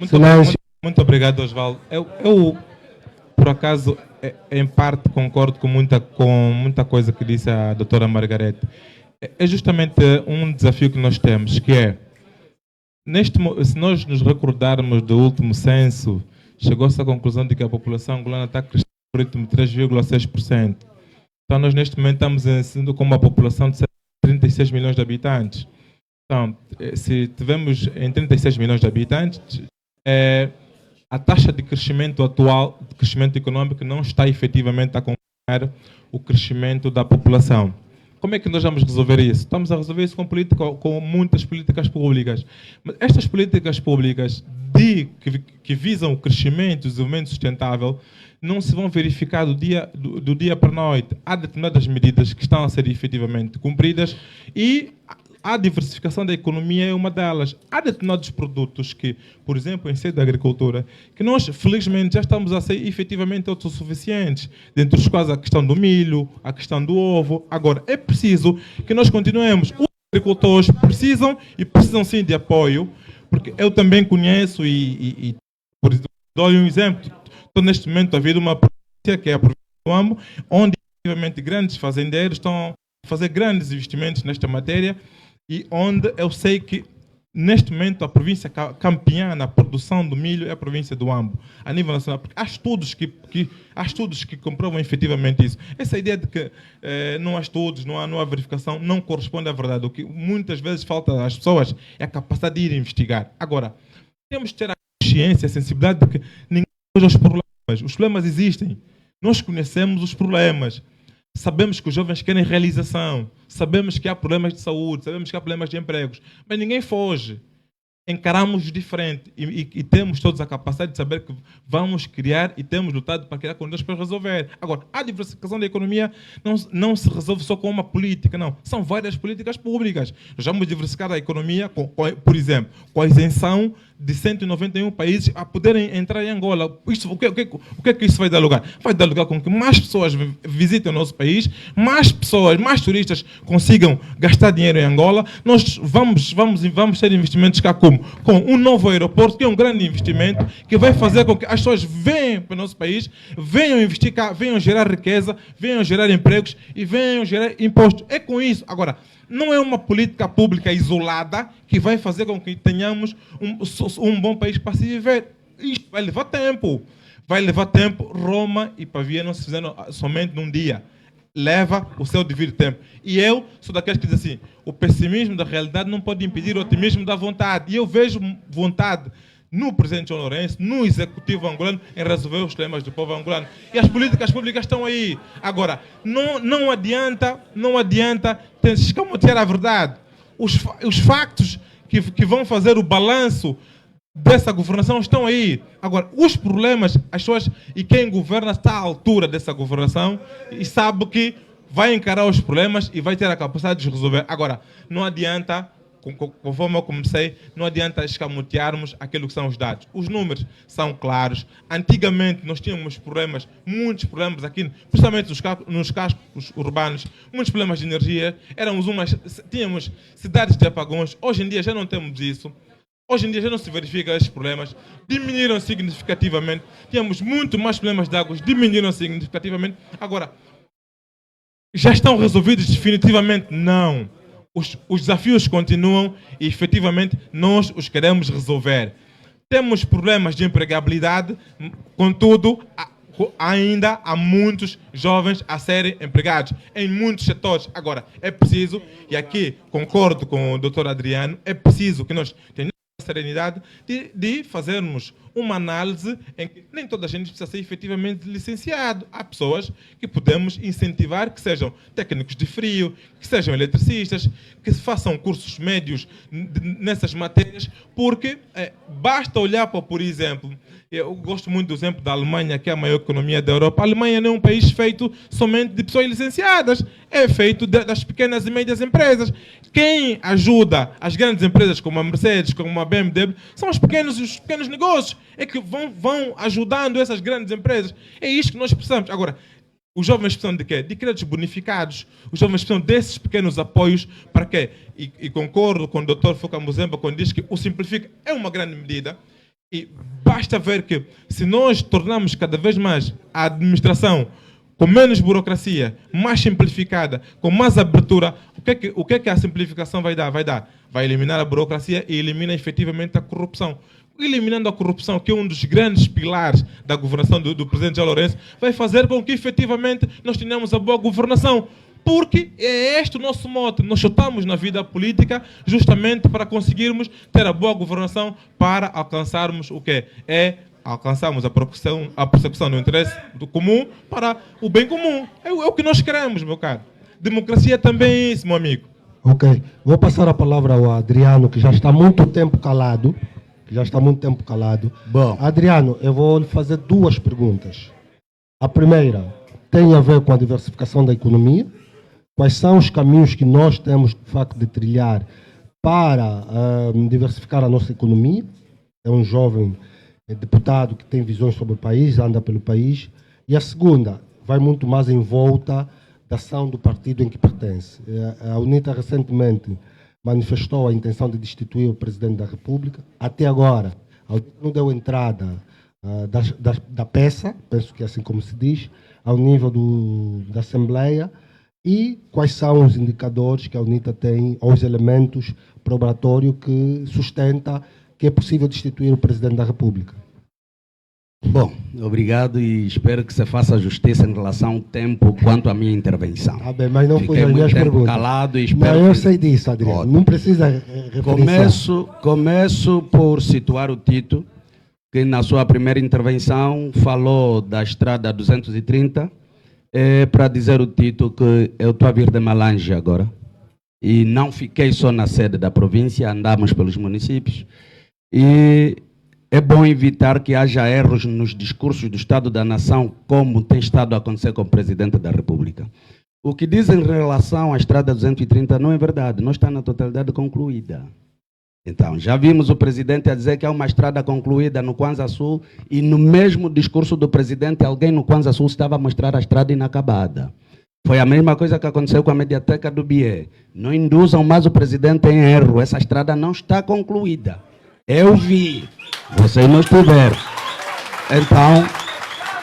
favor. Muito obrigado, Osvaldo. Eu por acaso, em parte concordo com muita coisa que disse a doutora Margarete. É justamente um desafio que nós temos, que é, se nós nos recordarmos do último censo, chegou-se à conclusão de que a população angolana está crescendo por ritmo de 3,6%. Então, nós neste momento estamos sendo com uma população de 36 milhões de habitantes. Então, se tivermos em 36 milhões de habitantes, a taxa de crescimento atual, de crescimento econômico, não está efetivamente a acompanhar o crescimento da população. Como é que nós vamos resolver isso? Estamos a resolver isso com muitas políticas públicas. Mas estas políticas públicas que visam o crescimento e o desenvolvimento sustentável não se vão verificar do dia para a noite. Há determinadas medidas que estão a ser efetivamente cumpridas e a diversificação da economia é uma delas. Há determinados produtos que, por exemplo, em sede da agricultura, que nós, felizmente, já estamos a ser efetivamente autossuficientes, dentre os quais a questão do milho, a questão do ovo. Agora, é preciso que nós continuemos. Os agricultores precisam sim de apoio, porque eu também conheço por exemplo, dou um exemplo. Estou neste momento a vir uma província, que é a província do Ambo, onde efetivamente grandes fazendeiros estão a fazer grandes investimentos nesta matéria e onde eu sei que neste momento a província campeã na produção do milho é a província do Ambo, a nível nacional, porque há estudos que comprovam efetivamente isso. Essa ideia de que não há estudos, não há verificação, não corresponde à verdade. O que muitas vezes falta às pessoas é a capacidade de ir investigar. Agora, temos que ter a consciência, a sensibilidade de que ninguém foge aos problemas. Os problemas existem. Nós conhecemos os problemas. Sabemos que os jovens querem realização. Sabemos que há problemas de saúde. Sabemos que há problemas de empregos. Mas ninguém foge. Encaramos diferente e temos todos a capacidade de saber que vamos criar e temos lutado para criar condições para resolver. Agora, a diversificação da economia não se resolve só com uma política, não. São várias políticas públicas. Nós vamos diversificar a economia, por exemplo, com a isenção de 191 países a poderem entrar em Angola. O que é que isso vai dar lugar? Vai dar lugar com que mais pessoas visitem o nosso país, mais pessoas, mais turistas consigam gastar dinheiro em Angola. Nós vamos ter investimentos cá como? Com um novo aeroporto, que é um grande investimento, que vai fazer com que as pessoas venham para o nosso país, venham investir cá, venham gerar riqueza, venham gerar empregos e venham gerar impostos. É com isso. Agora, não é uma política pública isolada que vai fazer com que tenhamos um bom país para se viver. Isto vai levar tempo. Vai levar tempo. Roma e Pavia não se fizeram somente num dia. Leva o seu devido tempo. E eu sou daqueles que dizem assim, o pessimismo da realidade não pode impedir o otimismo da vontade. E eu vejo vontade no presidente João Lourenço, no executivo angolano, em resolver os problemas do povo angolano. E as políticas públicas estão aí. Agora, não adianta escamotear a verdade. Os factos que vão fazer o balanço dessa governação estão aí. Agora, os problemas, as pessoas e quem governa está à altura dessa governação e sabe que vai encarar os problemas e vai ter a capacidade de resolver. Agora, não adianta, conforme eu comecei, não adianta escamotearmos aquilo que são os dados. Os números são claros. Antigamente nós tínhamos problemas, muitos problemas aqui, principalmente nos cascos urbanos, muitos problemas de energia. Tínhamos cidades de apagões. Hoje em dia já não temos isso. Hoje em dia já não se verificam esses problemas. Diminuíram significativamente. Tínhamos muito mais problemas de águas, diminuíram significativamente. Agora, já estão resolvidos definitivamente? Não. Os desafios continuam e, efetivamente, nós os queremos resolver. Temos problemas de empregabilidade, contudo, ainda há muitos jovens a serem empregados em muitos setores. Agora, é preciso, e aqui concordo com o Dr. Adriano, é preciso que nós tenhamos a serenidade de fazermos uma análise em que nem toda a gente precisa ser efetivamente licenciado. Há pessoas que podemos incentivar que sejam técnicos de frio, que sejam eletricistas, que façam cursos médios nessas matérias, porque basta olhar para, por exemplo, eu gosto muito do exemplo da Alemanha, que é a maior economia da Europa. A Alemanha não é um país feito somente de pessoas licenciadas, é feito das pequenas e médias empresas. Quem ajuda as grandes empresas, como a Mercedes, como a BMW, são os pequenos negócios. É que vão ajudando essas grandes empresas. É isso que nós precisamos. Agora, os jovens precisam de quê? De créditos bonificados. Os jovens precisam desses pequenos apoios para quê? E concordo com o Dr. Fuka Muzemba quando diz que o Simplifica é uma grande medida. E basta ver que se nós tornarmos cada vez mais a administração com menos burocracia, mais simplificada, com mais abertura, o que é que a simplificação vai dar? Vai eliminar a burocracia e elimina efetivamente a corrupção. Eliminando a corrupção, que é um dos grandes pilares da governação do presidente João Lourenço, vai fazer com que efetivamente nós tenhamos a boa governação. Porque é este o nosso mote. Nós estamos na vida política justamente para conseguirmos ter a boa governação, para alcançarmos o quê? Alcançarmos a persecução do interesse do comum para o bem comum. É o que nós queremos, meu caro. Democracia também é isso, meu amigo. Ok. Vou passar a palavra ao Adriano, que já está há muito tempo calado. Bom. Adriano, eu vou lhe fazer duas perguntas. A primeira tem a ver com a diversificação da economia quais são os caminhos que nós temos, de facto, de trilhar para diversificar a nossa economia. É um jovem deputado que tem visões sobre o país, anda pelo país. E a segunda vai muito mais em volta da ação do partido em que pertence. A UNITA recentemente manifestou a intenção de destituir o Presidente da República. Até agora, a UNITA não deu entrada da peça, penso que é assim como se diz, ao nível da Assembleia. E quais são os indicadores que a UNITA tem, ou os elementos probatórios que sustenta que é possível destituir o Presidente da República? Bom, obrigado e espero que se faça justiça em relação ao tempo quanto à minha intervenção. Tá bem, mas não Fiquei foi as minhas muito tempo perguntas. calado e espero Não, eu que... sei disso, Adriano. Ótimo. Não precisa referenciar. Começo por situar o Tito, que na sua primeira intervenção falou da estrada 230, para dizer o Tito que eu estou a vir de Malange agora, e não fiquei só na sede da província, andamos pelos municípios, e é bom evitar que haja erros nos discursos do Estado da Nação, como tem estado a acontecer com o Presidente da República. O que dizem em relação à estrada 230 não é verdade, não está na totalidade concluída. Então, já vimos o Presidente a dizer que é uma estrada concluída no Kwanza Sul e no mesmo discurso do Presidente, alguém no Kwanza Sul estava a mostrar a estrada inacabada. Foi a mesma coisa que aconteceu com a mediateca do BIE. Não induzam mais o Presidente em erro, essa estrada não está concluída. Eu vi, vocês não estiveram. Então,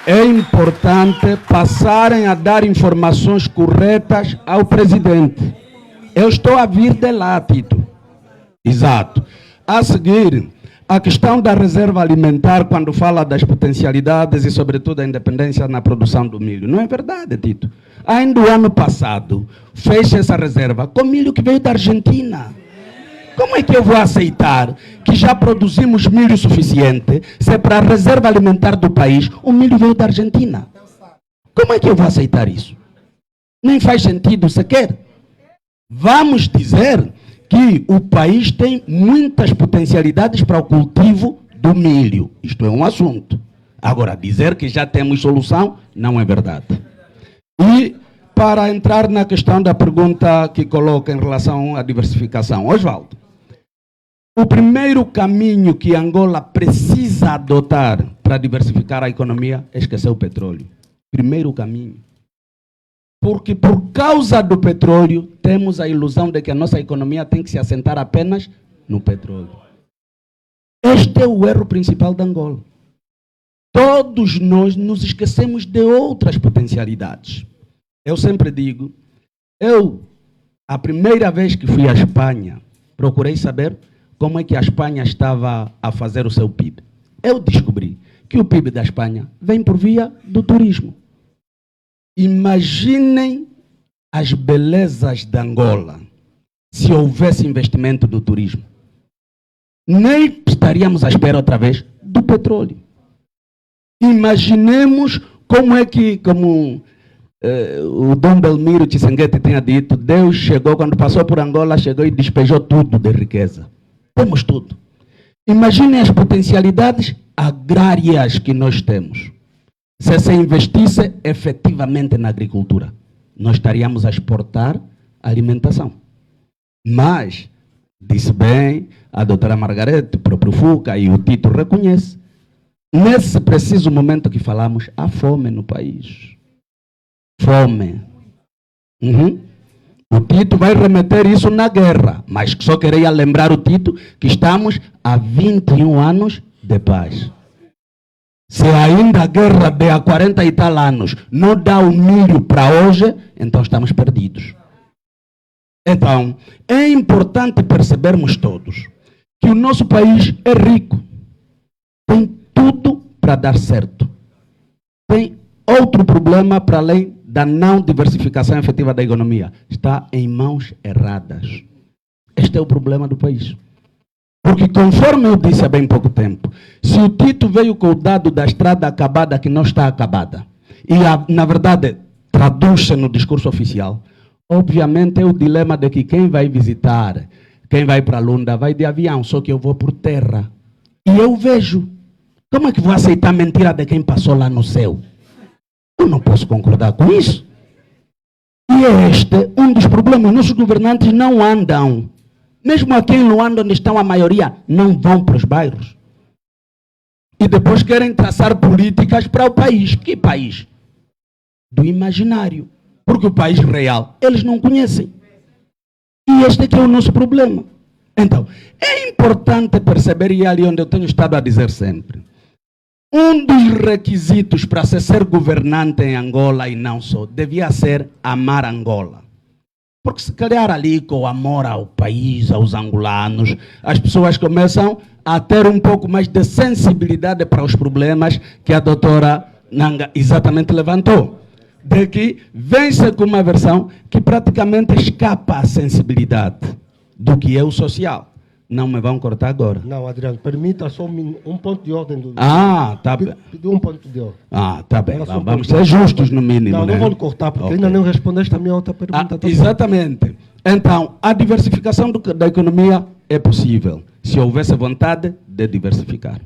é importante passarem a dar informações corretas ao Presidente. Eu estou a vir de lá, Tito. Exato. A seguir, a questão da reserva alimentar, quando fala das potencialidades e, sobretudo, a independência na produção do milho. Não é verdade, Tito. Ainda o ano passado, fez essa reserva com milho que veio da Argentina. Como é que eu vou aceitar que já produzimos milho suficiente se é para a reserva alimentar do país o milho veio da Argentina? Como é que eu vou aceitar isso? Nem faz sentido sequer. Vamos dizer que o país tem muitas potencialidades para o cultivo do milho. Isto é um assunto. Agora, dizer que já temos solução não é verdade. E para entrar na questão da pergunta que coloca em relação à diversificação, Oswaldo, o primeiro caminho que Angola precisa adotar para diversificar a economia é esquecer o petróleo. Primeiro caminho. Porque por causa do petróleo, temos a ilusão de que a nossa economia tem que se assentar apenas no petróleo. Este é o erro principal da Angola. Todos nós nos esquecemos de outras potencialidades. Eu sempre digo, a primeira vez que fui à Espanha, procurei saber como é que a Espanha estava a fazer o seu PIB. Eu descobri que o PIB da Espanha vem por via do turismo. Imaginem as belezas de Angola se houvesse investimento do turismo. Nem estaríamos à espera outra vez do petróleo. Imaginemos como é que, como o Dom Belmiro Tshisekedi tinha dito, Deus chegou, quando passou por Angola, chegou e despejou tudo de riqueza. Temos tudo. Imaginem as potencialidades agrárias que nós temos. Se investisse efetivamente na agricultura, nós estaríamos a exportar alimentação. Mas, disse bem a doutora Margarete, o próprio Fuca e o Tito reconhece, nesse preciso momento que falamos, há fome no país. Fome. O Tito vai remeter isso na guerra, mas só queria lembrar o Tito que estamos há 21 anos de paz. Se ainda a guerra de há 40 e tal anos não dá o milho para hoje, então estamos perdidos. Então, é importante percebermos todos que o nosso país é rico. Tem tudo para dar certo. Tem outro problema para além da não diversificação efetiva da economia. Está em mãos erradas. Este é o problema do país. Porque, conforme eu disse há bem pouco tempo, se o Tito veio com o dado da estrada acabada que não está acabada, e na verdade traduz-se no discurso oficial, obviamente é o dilema de que quem vai visitar, quem vai para Lunda, vai de avião, só que eu vou por terra. E eu vejo. Como é que vou aceitar a mentira de quem passou lá no céu? Eu não posso concordar com isso. E E este, um dos problemas, nossos governantes não andam. Mesmo aqui em Luanda, onde estão a maioria, não vão para os bairros. E depois querem traçar políticas para o país. Que país? Do imaginário. Porque o país real, eles não conhecem. E este aqui é o nosso problema. Então, é importante perceber, e é ali onde eu tenho estado a dizer sempre, um dos requisitos para ser governante em Angola e não só, devia ser amar Angola. Porque se calhar ali com o amor ao país, aos angolanos, as pessoas começam a ter um pouco mais de sensibilidade para os problemas que a doutora Nanga exatamente levantou. De que vem-se com uma versão que praticamente escapa à sensibilidade do que é o social. Não me vão cortar agora. Não, Adriano, permita só um ponto de ordem. Tá bem. Pediu um ponto de ordem. Tá bem. Era só um Vamos ponto ser de justos no mínimo. Não, né? não vou lhe cortar, porque Ok. ainda não respondeste a minha outra pergunta. também. Exatamente. Então, a diversificação da economia é possível, se houvesse vontade de diversificar.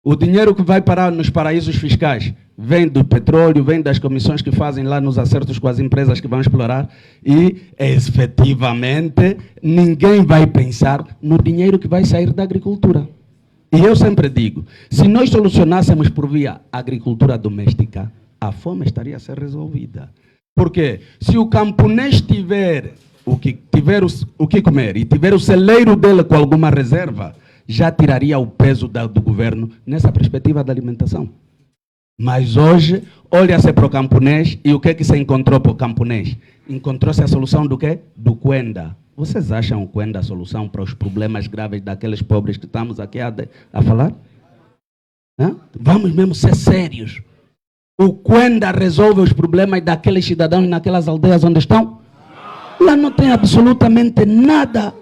O dinheiro que vai parar nos paraísos fiscais vem do petróleo, vem das comissões que fazem lá nos acertos com as empresas que vão explorar e, efetivamente, ninguém vai pensar no dinheiro que vai sair da agricultura. E eu sempre digo, se nós solucionássemos por via agricultura doméstica, a fome estaria a ser resolvida. Porque se o camponês tiver o que comer e tiver o celeiro dele com alguma reserva, já tiraria o peso do governo nessa perspectiva da alimentação. Mas hoje, olha-se para o camponês e o que é que se encontrou para o camponês? Encontrou-se a solução do quê? Do Cuenda. Vocês acham o Cuenda a solução para os problemas graves daqueles pobres que estamos aqui a falar? Hã? Vamos mesmo ser sérios. O Cuenda resolve os problemas daqueles cidadãos naquelas aldeias onde estão? Lá não tem absolutamente nada.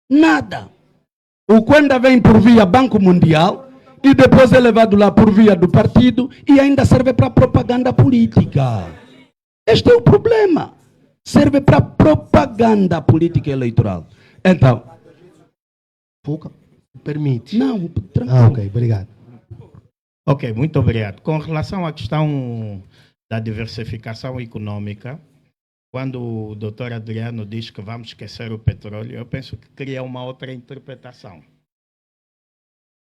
Nada. O Cuenda vem por via Banco Mundial e depois é levado lá por via do partido e ainda serve para propaganda política. Este é o problema. Serve para propaganda política eleitoral. Então... Fuca, permite. Não, tranquilo. Ok, obrigado. Ok, muito obrigado. Com relação à questão da diversificação econômica, quando o doutor Adriano diz que vamos esquecer o petróleo, eu penso que cria uma outra interpretação.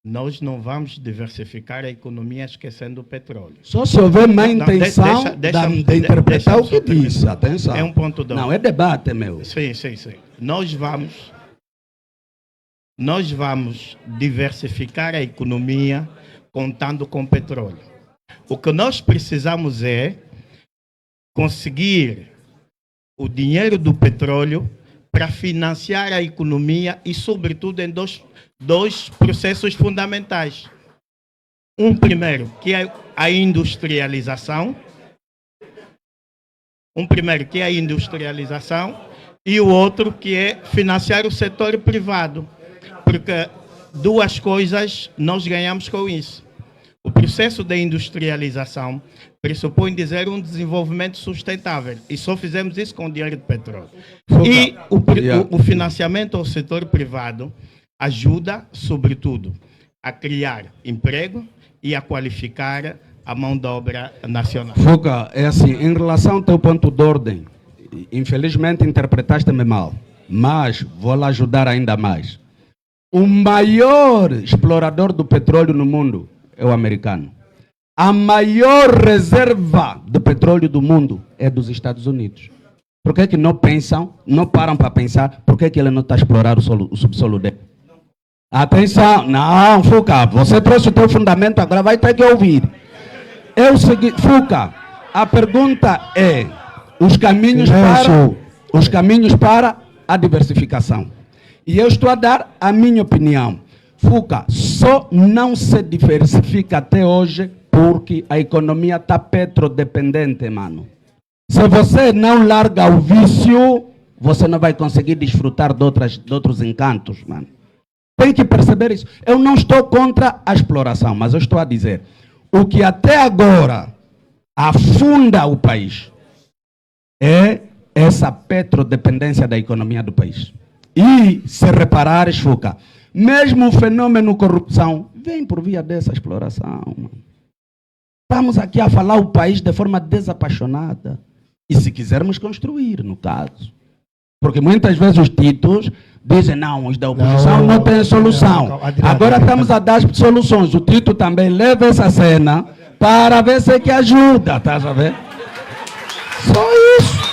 Nós não vamos diversificar a economia esquecendo o petróleo. Só se houver má Não, intenção de interpretar o que deixa-me disse. Atenção. É um ponto de Não, é debate, meu. Sim. Nós vamos diversificar a economia contando com petróleo. O que nós precisamos é conseguir o dinheiro do petróleo para financiar a economia e, sobretudo, em dois processos fundamentais. Um primeiro, que é a industrialização. E o outro, que é financiar o setor privado. Porque duas coisas nós ganhamos com isso. O processo de industrialização pressupõe dizer um desenvolvimento sustentável. E só fizemos isso com o dinheiro de petróleo. E o financiamento ao setor privado ajuda, sobretudo, a criar emprego e a qualificar a mão de obra nacional. Fuca, é assim, em relação ao teu ponto de ordem, infelizmente interpretaste-me mal, mas vou lhe ajudar ainda mais. O maior explorador do petróleo no mundo é o americano. A maior reserva de petróleo do mundo é dos Estados Unidos. Por que não param para pensar por que ele não está a explorar o subsolo dele? Atenção, não, Fuca, você trouxe o teu fundamento, agora vai ter que ouvir. É o seguinte, Fuca, a pergunta é os caminhos para a diversificação. E eu estou a dar a minha opinião. Fuca, só não se diversifica até hoje porque a economia está petrodependente, mano. Se você não larga o vício, você não vai conseguir desfrutar de outros encantos, mano. Tem que perceber isso. Eu não estou contra a exploração, mas eu estou a dizer, o que até agora afunda o país é essa petrodependência da economia do país. E, se reparares, Fuca, mesmo o fenômeno corrupção vem por via dessa exploração. Mano. Estamos aqui a falar o país de forma desapaixonada. E se quisermos construir, no caso. Porque muitas vezes os títulos dizem, não, os da oposição não têm solução. Agora estamos a dar as soluções. O Tito também leva essa cena para ver se é que ajuda, estás a ver? Só isso.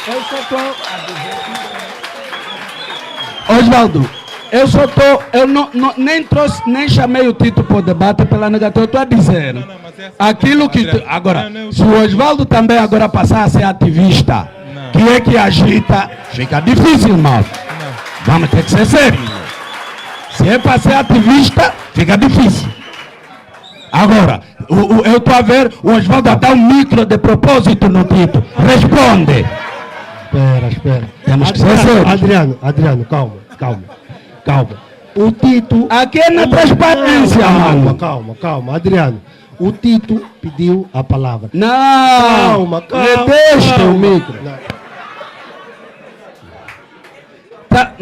Eu só estou a dizer. Osvaldo, nem chamei o Tito para o debate pela negativa, eu estou a dizer. Aquilo que. Agora, se o Osvaldo também agora passar a ser ativista, que é que agita, fica difícil, mal. Vamos ter que ser sério. Se é para ser ativista, fica difícil. Agora, eu estou a ver o Osvaldo a dar um micro de propósito no Tito. Responde. Espera. Temos que ser sérios. Adriano, calma. O Tito... Aqui é na transparência, mano. Calma, Adriano. O Tito pediu a palavra. Não! Calma. Deixa o micro. Tá,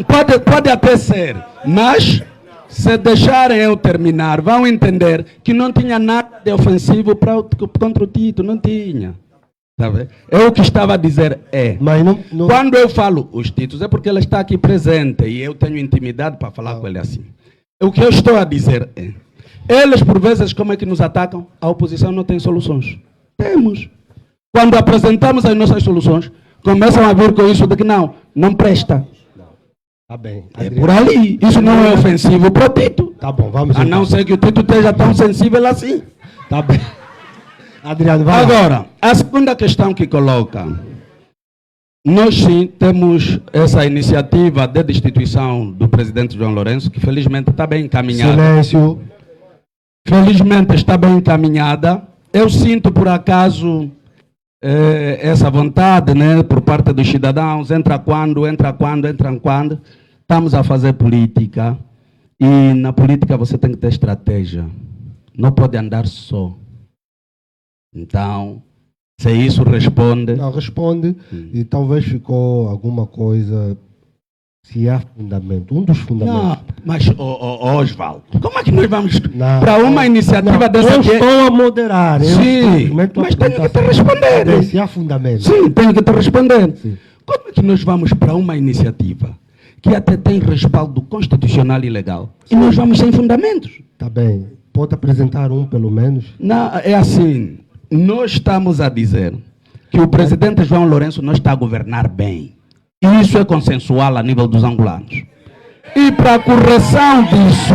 pode até ser, mas se deixarem eu terminar, vão entender que não tinha nada de ofensivo contra o Tito, não tinha. Tá vendo? Eu o que estava a dizer é, mas não... quando eu falo os títulos, é porque ele está aqui presente e eu tenho intimidade para falar com ele assim. O que eu estou a dizer é, eles por vezes como é que nos atacam? A oposição não tem soluções. Temos. Quando apresentamos as nossas soluções, começam a vir com isso de que não presta. Tá bem. É por ali. Isso não é ofensivo para o Tito. Tá bom, vamos... A não ser que o Tito esteja tão sensível assim. Tá bem. Adriano, vai lá. Agora, a segunda questão que coloca. Nós sim temos essa iniciativa de destituição do presidente João Lourenço, que felizmente está bem encaminhada. Silêncio. Felizmente está bem encaminhada. Eu sinto, por acaso, essa vontade, né, por parte dos cidadãos, entra quando. Estamos a fazer política. E na política você tem que ter estratégia. Não pode andar só. Então, se isso responde... Não, responde. E talvez ficou alguma coisa... Se há fundamento. Um dos fundamentos. Não, mas, Osvaldo, como é que nós vamos para uma iniciativa dessa eu aqui? Estou a moderar. Sim, mas tenho que te responder. Se há fundamento. Sim, tenho que te responder. Sim. Como é que nós vamos para uma iniciativa que até tem respaldo constitucional e legal e nós vamos sem fundamentos? Está bem. Pode apresentar um, pelo menos? Não, é assim. Nós estamos a dizer que o presidente João Lourenço não está a governar bem. E isso é consensual a nível dos angolanos. E para a correção disso,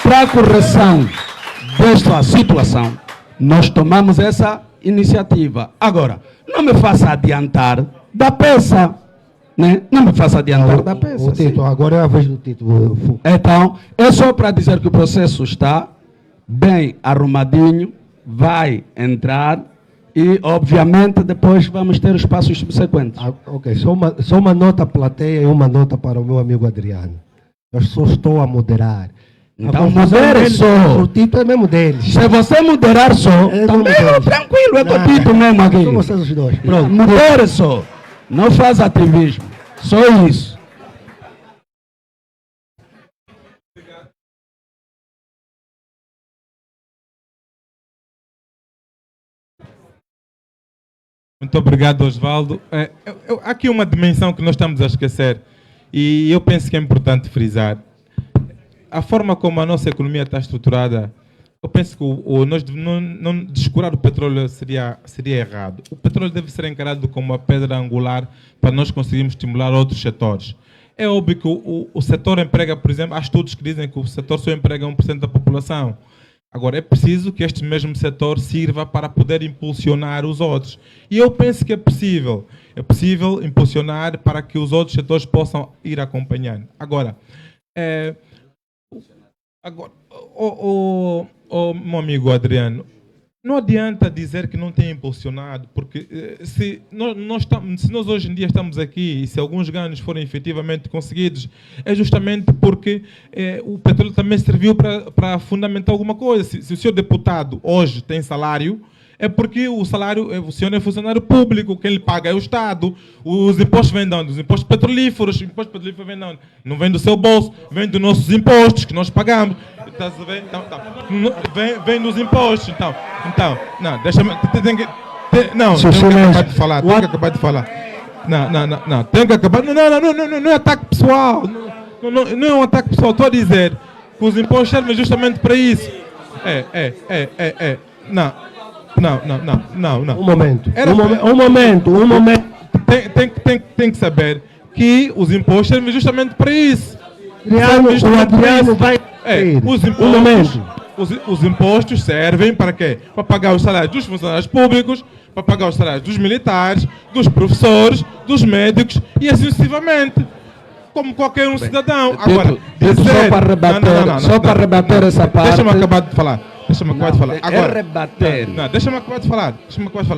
para a correção desta situação, nós tomamos essa iniciativa. Agora, não me faça adiantar da peça. Né? Não me faça adiantar da peça. O Tito, agora é a vez do Tito. Então, é só para dizer que o processo está bem arrumadinho, vai entrar e, obviamente, depois vamos ter os passos subsequentes. Ok, só uma nota à plateia e uma nota para o meu amigo Adriano. Eu só estou a moderar. Então, modere só. O Tito é mesmo deles. Se você moderar só, também tranquilo, é com o Tito mesmo aqui. São vocês os dois. Pronto. Modere só. Não faz ativismo. Só isso. Muito obrigado, Osvaldo. Há aqui uma dimensão que nós estamos a esquecer e eu penso que é importante frisar. A forma como a nossa economia está estruturada, eu penso que nós não descurar o petróleo seria errado. O petróleo deve ser encarado como uma pedra angular para nós conseguirmos estimular outros setores. É óbvio que o setor emprega, por exemplo, há estudos que dizem que o setor só emprega 1% da população. Agora, é preciso que este mesmo setor sirva para poder impulsionar os outros. E eu penso que é possível. É possível impulsionar para que os outros setores possam ir acompanhando. Agora, meu amigo Adriano, não adianta dizer que não tem impulsionado, porque se nós hoje em dia estamos aqui e se alguns ganhos forem efetivamente conseguidos, é justamente porque o petróleo também serviu para fundamentar alguma coisa. Se o senhor deputado hoje tem salário, é porque o senhor é funcionário público, quem lhe paga é o Estado. Os impostos vêm de onde? Os impostos petrolíferos. Os impostos petrolíferos vêm de onde? Não vêm do seu bolso, vêm dos nossos impostos que nós pagamos. Vem dos impostos. Então, não, Não, Seu tenho que silêncio. acabar de falar. Tenho que acabar de falar. Não. Tenho que acabar. Não é ataque pessoal. Não é um ataque pessoal. Estou a dizer que os impostos servem justamente para isso. Não. Um momento. Era- Um momento. Tem que saber que os impostos servem justamente para isso. Adriano, Servem o justamente para Adriano isso. vai... Os Um momento. os impostos servem para quê? Para pagar os salários dos funcionários públicos, para pagar os salários dos militares, dos professores, dos médicos e assim sucessivamente. Como qualquer um cidadão. Agora, Tito, só para rebater, só para rebater essa parte. Deixa-me acabar de falar. Agora, rebater. deixa-me acabar de falar.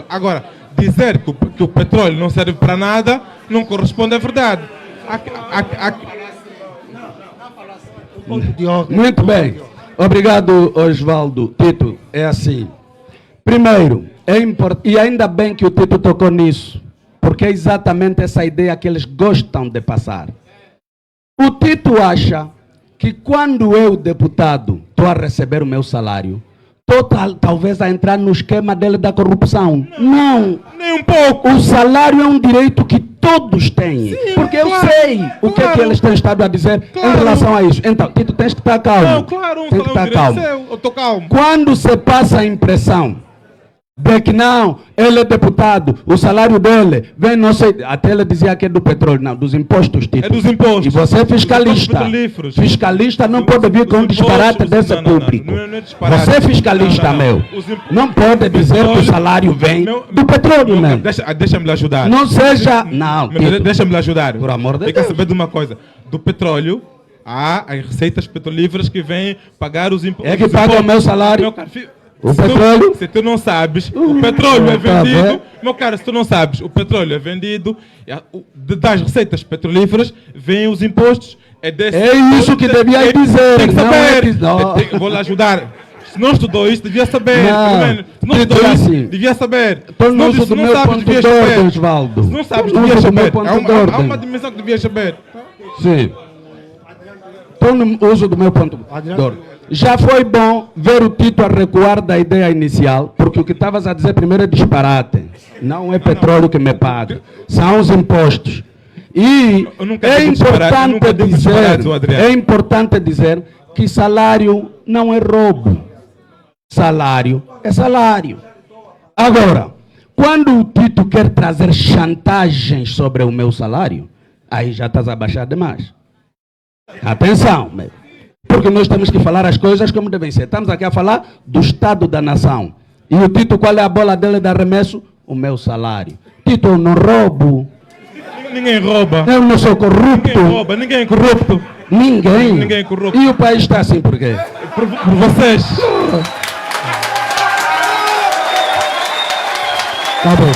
Agora, dizer que o petróleo não serve para nada não corresponde à verdade. Muito bem. Obrigado, Osvaldo. Tito, é assim. Primeiro, e ainda bem que o Tito tocou nisso, porque é exatamente essa ideia que eles gostam de passar. O Tito acha que quando eu, deputado, estou a receber o meu salário, estou talvez a entrar no esquema dele da corrupção. Não. Nem um pouco. O salário é um direito que todos têm. Sim, porque eu claro, sei o que é que eles têm estado a dizer em relação a isso. Então, Tito, tens que estar calmo. Não, claro, Tem que estar calmo. Eu estou calmo. Quando se passa a impressão de que não, ele é deputado, o salário dele vem, não sei, até ele dizia que é do petróleo, não, dos impostos, Tito. É dos impostos. E você é fiscalista. Dos impostos petrolíferos. Fiscalista não pode vir com um disparate desse público. Não é disparate. Você é fiscalista, meu. Não pode dizer que o salário vem do petróleo, meu. Deixa-me lhe ajudar. Não seja... Não, Tito. Deixa-me lhe ajudar. Por amor de Tem que Deus. saber de uma coisa. Do petróleo, há as receitas petrolíferas que vêm pagar os impostos. É que paga o meu salário. Meu caro, O petróleo? Se tu não sabes, o petróleo é tá vendido. bem. Meu caro, se tu não sabes, o petróleo é vendido. Das receitas petrolíferas vêm os impostos. É isso que devia dizer, Tem que não é saber. que- não. Vou lhe ajudar. Se não estudou isso, devia saber. Não. Pelo menos. Se não Dito estudou isso, assim. devia saber. Estou no Se uso do não meu sabes, ponto de devias saber. ordem, Osvaldo. Se não sabes, Estou no devias uso do meu saber. ponto Há de uma ordem. dimensão que devias saber. Sim. Estou no uso do meu ponto de ordem. Já foi bom ver o Tito a recuar da ideia inicial, porque o que estavas a dizer primeiro é disparate. Não é petróleo que me paga, são os impostos. E Eu nunca é digo disparate, eu importante nunca digo disparates, ô Adriano. é importante dizer que salário não é roubo. Salário é salário. Agora, quando o Tito quer trazer chantagens sobre o meu salário, aí já estás a baixar demais. Atenção, meu. Porque nós temos que falar as coisas como devem ser. Estamos aqui a falar do Estado da Nação. E o Tito, qual é a bola dele de arremesso? O meu salário. Tito, eu não roubo. Ninguém rouba. Eu não sou corrupto. Ninguém rouba, ninguém é corrupto. Ninguém. Ninguém é corrupto. E o país está assim por quê? Por vocês. Tá bom.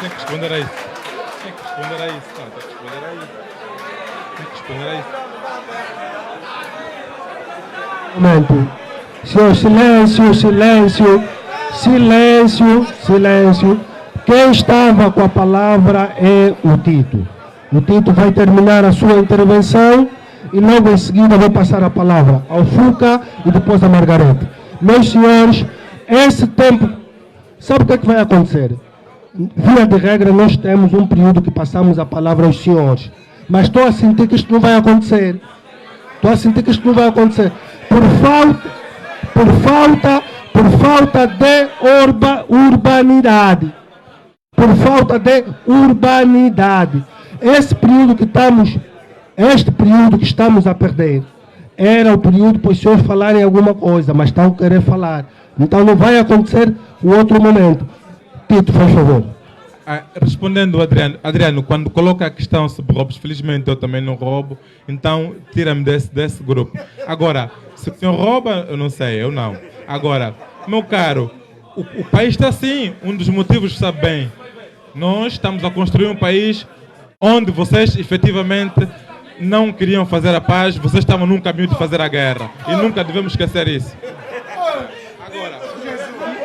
Tem que responder a isso. Tem que responder a isso. Tem que responder a isso. Tem que responder a isso. Momento. Senhor, silêncio. Quem estava com a palavra é o Tito. O Tito vai terminar a sua intervenção e logo em seguida vou passar a palavra ao Fuca e depois a Margarete. Meus senhores, esse tempo, sabe o que é que vai acontecer? Via de regra, nós temos um período que passamos a palavra aos senhores. Mas estou a sentir que isto não vai acontecer. Por falta de urbanidade. Por falta de urbanidade. Este período que estamos a perder, era o período para os senhores falarem alguma coisa, mas estão a querer falar. Então não vai acontecer o outro momento. Tito, faz favor. Respondendo, Adriano, quando coloca a questão sobre roubos, felizmente eu também não roubo, então tira-me desse grupo. Agora, se o senhor rouba, eu não sei, eu não. Agora, meu caro, o país está assim, um dos motivos que sabe bem. Nós estamos a construir um país onde vocês efetivamente não queriam fazer a paz, vocês estavam num caminho de fazer a guerra. E nunca devemos esquecer isso. Agora,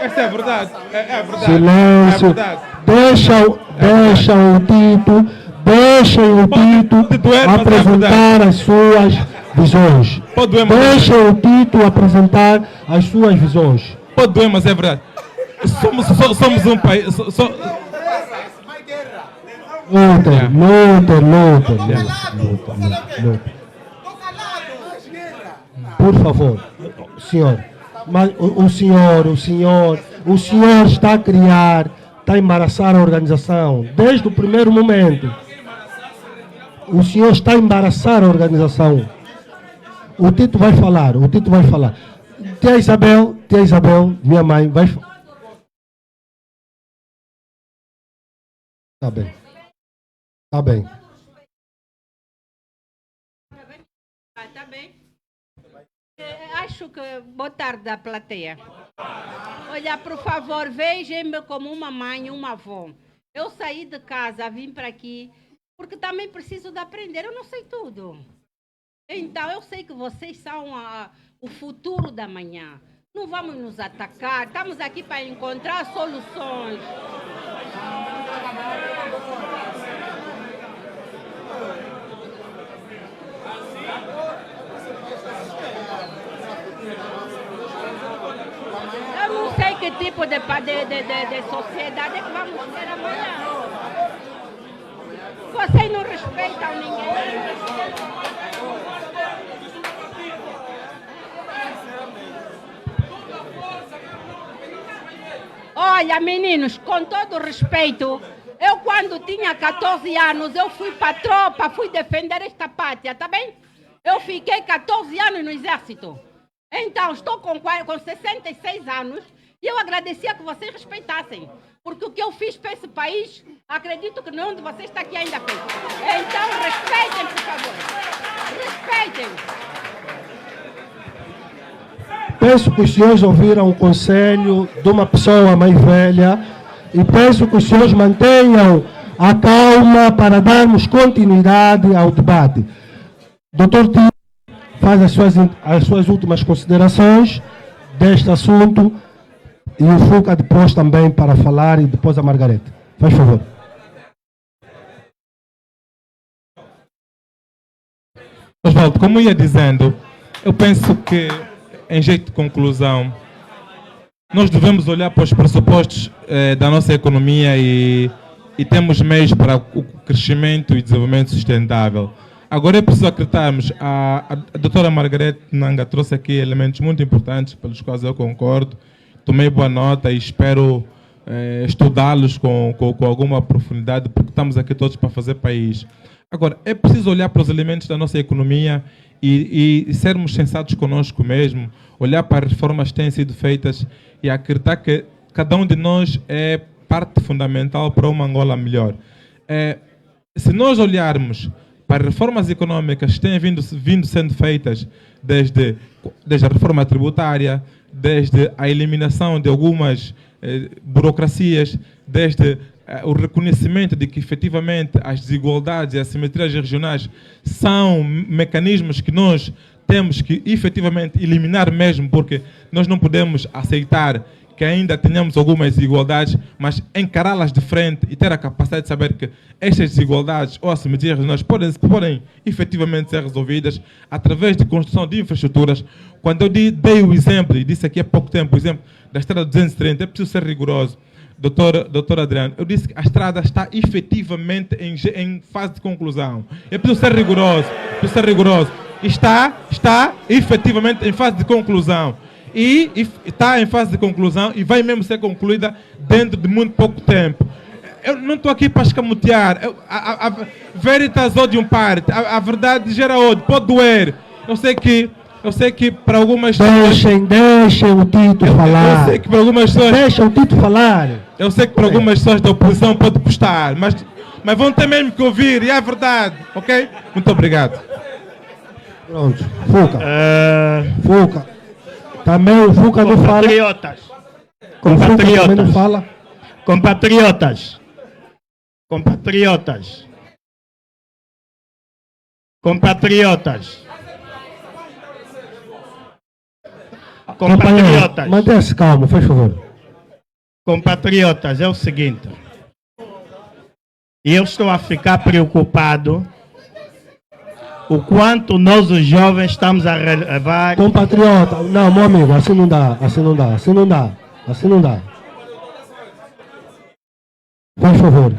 essa é a verdade. É verdade. Silêncio. É verdade. Deixem o Tito doer, mas é apresentar as suas visões. Pode doer, mas é Deixem o Tito apresentar as suas visões. Pode doer, mas é verdade. Somos um país. Luter. Por favor, senhor. Mas o senhor está a criar, está a embaraçar a organização desde o primeiro momento. O senhor está a embaraçar a organização. O Tito vai falar. Tia Isabel, minha mãe, vai falar. Tá bem. Tá bem. Acho que... Boa tarde à plateia. Olha, por favor, vejam-me como uma mãe e uma avó. Eu saí de casa, vim para aqui, porque também preciso de aprender. Eu não sei tudo. Então, eu sei que vocês são o futuro da manhã. Não vamos nos atacar. Estamos aqui para encontrar soluções. Eu não sei que tipo de sociedade é que vamos ter amanhã. Vocês não respeitam ninguém. Olha, meninos, com todo respeito, eu quando tinha 14 anos, eu fui para a tropa, fui defender esta pátria, tá bem? Eu fiquei 14 anos no exército. Então, estou com 66 anos e eu agradecia que vocês respeitassem. Porque o que eu fiz para esse país, acredito que nenhum de vocês está aqui ainda fez. Então, respeitem, por favor. Respeitem. Penso que os senhores ouviram o conselho de uma pessoa mais velha e penso que os senhores mantenham a calma para darmos continuidade ao debate. Doutor Tito faz as suas últimas considerações deste assunto e o Fuca depois também para falar e depois a Margarete. Faz favor. Osvaldo, como ia dizendo, eu penso que, em jeito de conclusão, nós devemos olhar para os pressupostos da nossa economia e temos meios para o crescimento e desenvolvimento sustentável. Agora é preciso acreditarmos. A doutora Margarete Nanga trouxe aqui elementos muito importantes pelos quais eu concordo. Tomei boa nota e espero estudá-los com alguma profundidade, porque estamos aqui todos para fazer país. Agora, é preciso olhar para os elementos da nossa economia e sermos sensatos conosco mesmo, olhar para as reformas que têm sido feitas e acreditar que cada um de nós é parte fundamental para uma Angola melhor. Se nós olharmos para reformas econômicas que têm vindo sendo feitas desde a reforma tributária, desde a eliminação de algumas burocracias, desde o reconhecimento de que efetivamente as desigualdades e as assimetrias regionais são mecanismos que nós temos que efetivamente eliminar mesmo, porque nós não podemos aceitar que ainda tenhamos algumas desigualdades, mas encará-las de frente e ter a capacidade de saber que estas desigualdades ou assimetrias regionais podem efetivamente ser resolvidas através de construção de infraestruturas. Quando eu dei o exemplo, e disse aqui há pouco tempo, o exemplo da estrada 230, é preciso ser rigoroso. Doutor Adriano, eu disse que a estrada está efetivamente em fase de conclusão. É preciso ser rigoroso. Está efetivamente em fase de conclusão. E está em fase de conclusão e vai mesmo ser concluída dentro de muito pouco tempo. Eu não estou aqui para escamotear. A veritas odium parte. A verdade gera ódio, pode doer. Eu sei que para algumas pessoas... Deixem o Tito falar. Eu sei que para algumas pessoas... Deixa o Tito falar. Eu sei que para algumas pessoas da oposição pode custar, mas vão ter mesmo que ouvir, e é a verdade, ok? Muito obrigado. Pronto. Fuca. Fuca. Também o Fuca não fala. Compatriotas. Não fala. Compatriotas. Mantenha-se calmo, faz favor. Compatriotas, é o seguinte. E eu estou a ficar preocupado o quanto nós, os jovens, estamos a relevar. Compatriota, não, meu amigo, assim não dá, assim não dá, assim não dá, assim não dá. Por favor.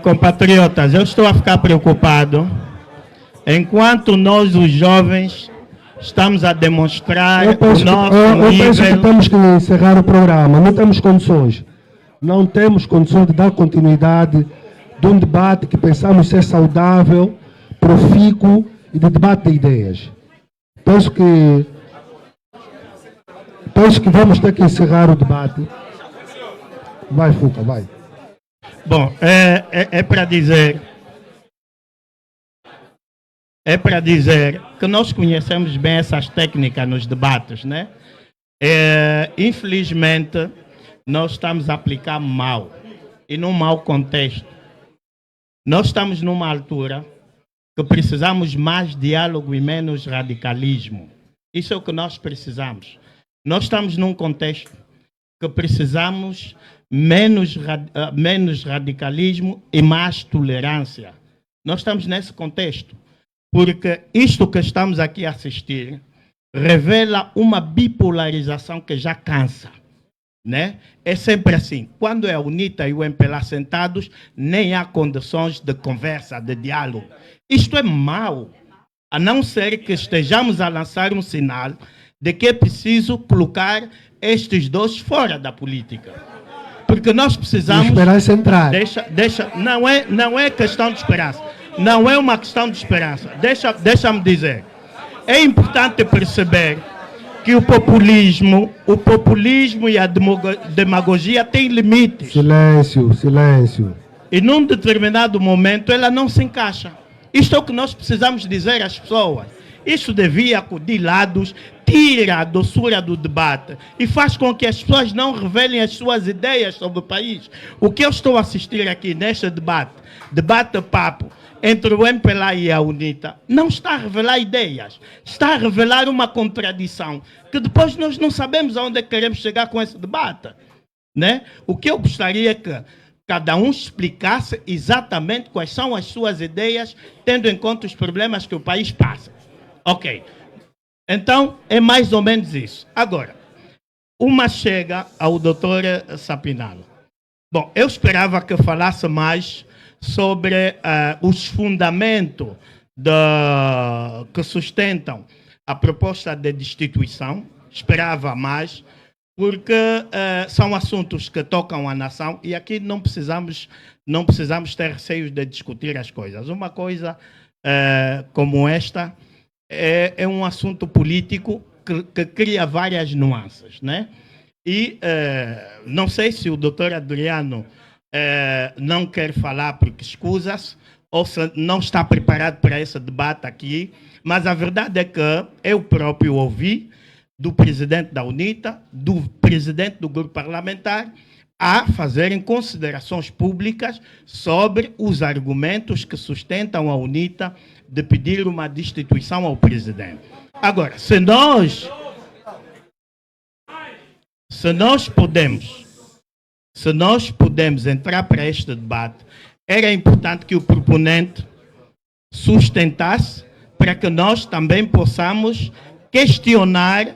Compatriotas, eu estou a ficar preocupado enquanto nós, os jovens, estamos a demonstrar Eu penso, o nosso eu penso que nível. temos que encerrar o programa. Não temos condições. Não temos condições de dar continuidade de um debate que pensamos ser saudável, profícuo e de debate de ideias. Penso que vamos ter que encerrar o debate. Vai, Fuca, vai. Bom, é para dizer que nós conhecemos bem essas técnicas nos debates, né? Infelizmente, nós estamos a aplicar mal e num mau contexto. Nós estamos numa altura que precisamos mais diálogo e menos radicalismo. Isso é o que nós precisamos. Nós estamos num contexto que precisamos menos radicalismo e mais tolerância. Nós estamos nesse contexto, porque isto que estamos aqui a assistir revela uma bipolarização que já cansa, né? É sempre assim. Quando é a UNITA e o MPLA sentados, nem há condições de conversa, de diálogo. Isto é mau, a não ser que estejamos a lançar um sinal de que é preciso colocar estes dois fora da política. Porque nós precisamos... Esperança entrar. Não é questão de esperança. Não é uma questão de esperança. Deixa-me dizer. É importante perceber que o populismo e a demagogia têm limites. Silêncio, silêncio. E num determinado momento ela não se encaixa. Isto é o que nós precisamos dizer às pessoas. Isso devia acudir lados, tira a doçura do debate e faz com que as pessoas não revelem as suas ideias sobre o país. O que eu estou a assistir aqui neste debate-papo entre o MPLA e a UNITA, não está a revelar ideias, está a revelar uma contradição, que depois nós não sabemos aonde é que queremos chegar com esse debate, né? O que eu gostaria é que cada um explicasse exatamente quais são as suas ideias, tendo em conta os problemas que o país passa. Ok. Então, é mais ou menos isso. Agora, uma chega ao doutor Sapinalo. Bom, eu esperava que falasse mais sobre os fundamentos que sustentam a proposta de destituição. Esperava mais, porque são assuntos que tocam a nação e aqui não precisamos ter receios de discutir as coisas. Uma coisa como esta é um assunto político que cria várias nuances, né? E não sei se o doutor Adriano não quer falar porque escusa-se ou se não está preparado para esse debate aqui, mas a verdade é que eu próprio ouvi do presidente da UNITA, do presidente do grupo parlamentar, a fazerem considerações públicas sobre os argumentos que sustentam a UNITA de pedir uma destituição ao presidente. Agora, se nós podemos entrar para este debate, era importante que o proponente sustentasse para que nós também possamos questionar,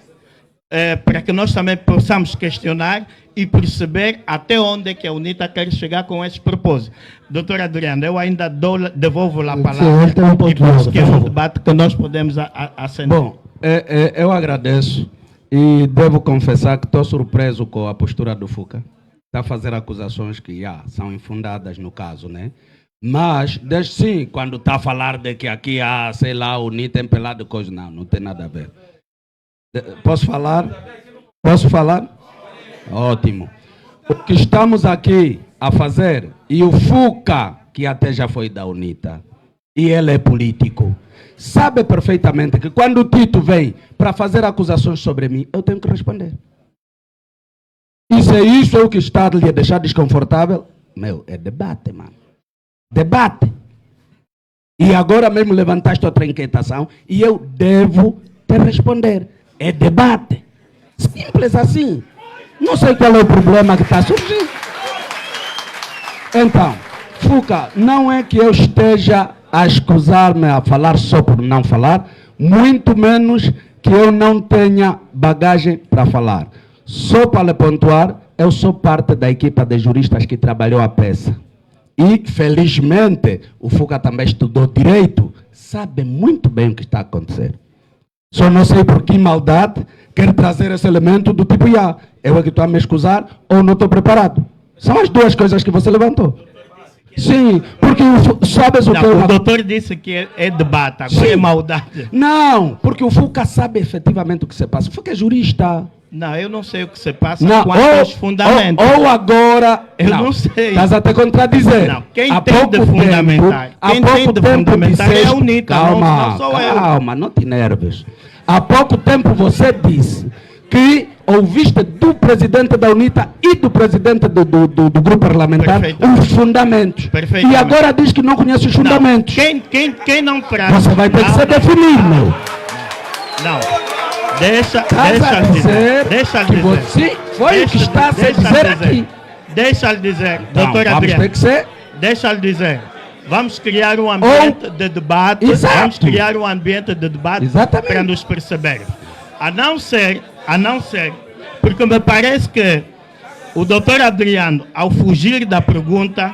e perceber até onde é que a UNITA quer chegar com esse propósito. Doutor Adriano, eu ainda devolvo a palavra e penso que é um debate que nós podemos acender. Bom, eu agradeço e devo confessar que estou surpreso com a postura do Fuca. Está a fazer acusações que são infundadas no caso, né? Mas, sim, quando está a falar de que aqui há, sei lá, UNITA empelado de coisa, não tem nada a ver. Posso falar? Posso falar? Ótimo. O que estamos aqui a fazer, e o Fuca, que até já foi da UNITA, e ele é político, sabe perfeitamente que quando o Tito vem para fazer acusações sobre mim, eu tenho que responder. E se isso é o que está a lhe deixar desconfortável, é debate, mano. Debate. E agora mesmo levantaste outra inquietação e eu devo te responder. É debate. Simples assim. Não sei qual é o problema que está surgindo. Então, Fuca, não é que eu esteja a escusar-me a falar só por não falar, muito menos que eu não tenha bagagem para falar. Só para lhe pontuar, eu sou parte da equipa de juristas que trabalhou a peça. E, felizmente, o Fuca também estudou direito, sabe muito bem o que está a acontecer. Só não sei por que maldade quer trazer esse elemento do tipo, eu é que estou a me escusar ou não estou preparado. São as duas coisas que você levantou. Sim, porque sabes o que o doutor disse que é debate, agora Sim. é maldade. Não, porque o Fuca sabe efetivamente o que se passa. O Fuca é jurista. Não, eu não sei o que se passa Não, quanto aos fundamentos. Ou agora... Eu não sei. Estás a te contradizer. Não, quem Há tem pouco de fundamentar, há quem pouco tem de tempo fundamentar é a disseste- UNITA, Calma, não sou eu. calma, não te nerves. Há pouco tempo você disse que ouviste do presidente da UNITA e do presidente do grupo parlamentar Perfeitamente. os fundamentos. E Perfeitamente. agora diz que não conhece os Não, fundamentos. quem não traz... Você vai ter que se definir, meu. Não. Deixa Estás a ele dizer Deixa ele que dizer. você foi o que está a se deixa dizer ele aqui. Deixa ele dizer, Não, doutor vamos Adriano. ter que ser... Deixa ele dizer. Vamos criar um ambiente de debate. Exato. Vamos criar um ambiente de debate Exatamente. para nos perceber. A não ser, porque me parece que o doutor Adriano, ao fugir da pergunta,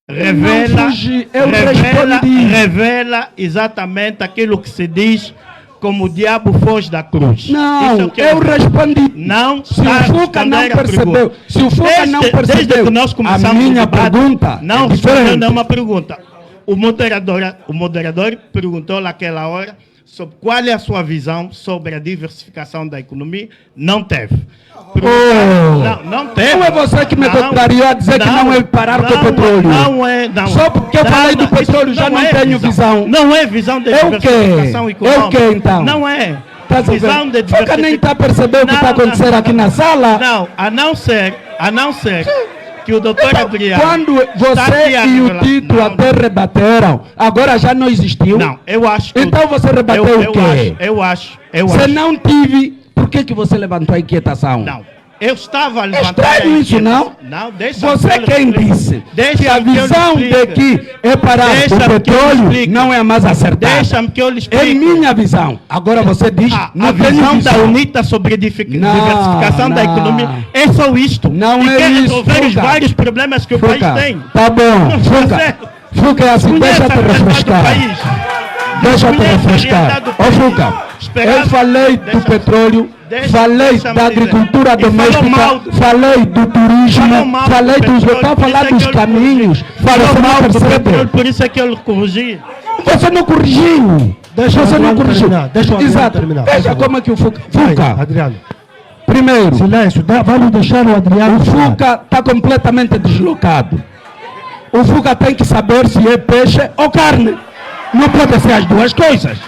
não fugi, eu respondi. revela exatamente aquilo que se diz como o diabo foge da cruz. Não, Isso é o que eu respondi. Não Se está a o Fuca não responder a percebeu, pergunta. se o Fuca não Desde percebeu que nós a começamos minha o debate, pergunta, não é respondeu diferente. nenhuma pergunta. O moderador perguntou naquela hora sobre qual é a sua visão sobre a diversificação da economia. Não teve. Não teve. Não é você que me contrariou a dizer que não é parar com o petróleo. Não é. Não. Só porque eu falei do petróleo já não tenho visão. Não é visão de É o quê? diversificação econômica. É o quê, então? Não é. Tá Visão de Fuca nem está percebendo o que está Não, acontecendo não, aqui na sala. Não, a não ser que o doutor Então, Adriano... quando está aqui você a e o revelar- Tito Não, até rebateram, agora já não existiu? Não, eu acho que... Então você rebateu o quê? Eu acho. Se não tive, por que você levantou a inquietação? Não, eu estava a É levantar... estranho isso, não? Não, deixa Você que eu quem explique. disse Deixa que a que eu lhe visão de explique. que é parar Deixa o que eu lhe petróleo explique. não é a mais acertada. Deixa-me que eu lhe explique. É minha visão. Agora você diz, A não tenho visão da visão. UNITA sobre Não, diversificação da não. economia é só isto. Não e é quer isso, resolver os Fuca. vários problemas que o Fuca, país tem. tá bom, Não, Fuca. certo. Fuca é assim, Conhece deixa-te a realidade do refrescar. país. Deixa eu te Conhece a refrescar. realidade do Ô país. Fuca, Esperava- eu falei do Deixa- petróleo, falei deixa-me da dizer. agricultura E falou doméstica, mal falei do Falou turismo, mal falei do dos... petróleo, Está a por falar isso é dos que eu lhe caminhos. corrigi. Falou Você não mal do percebe. petróleo, por isso é que eu lhe corrigi. Você não corrigiu. Deixa o Você não Adriano corrigiu. terminar, deixa o Adriano Exato. terminar, por Veja favor. como é que o Fuca... Vai, Fuca, Adriano. primeiro, Silêncio, vamos deixar o Adriano o falar. Fuca está completamente deslocado. O Fuca tem que saber se é peixe ou carne. Não pode ser as duas coisas.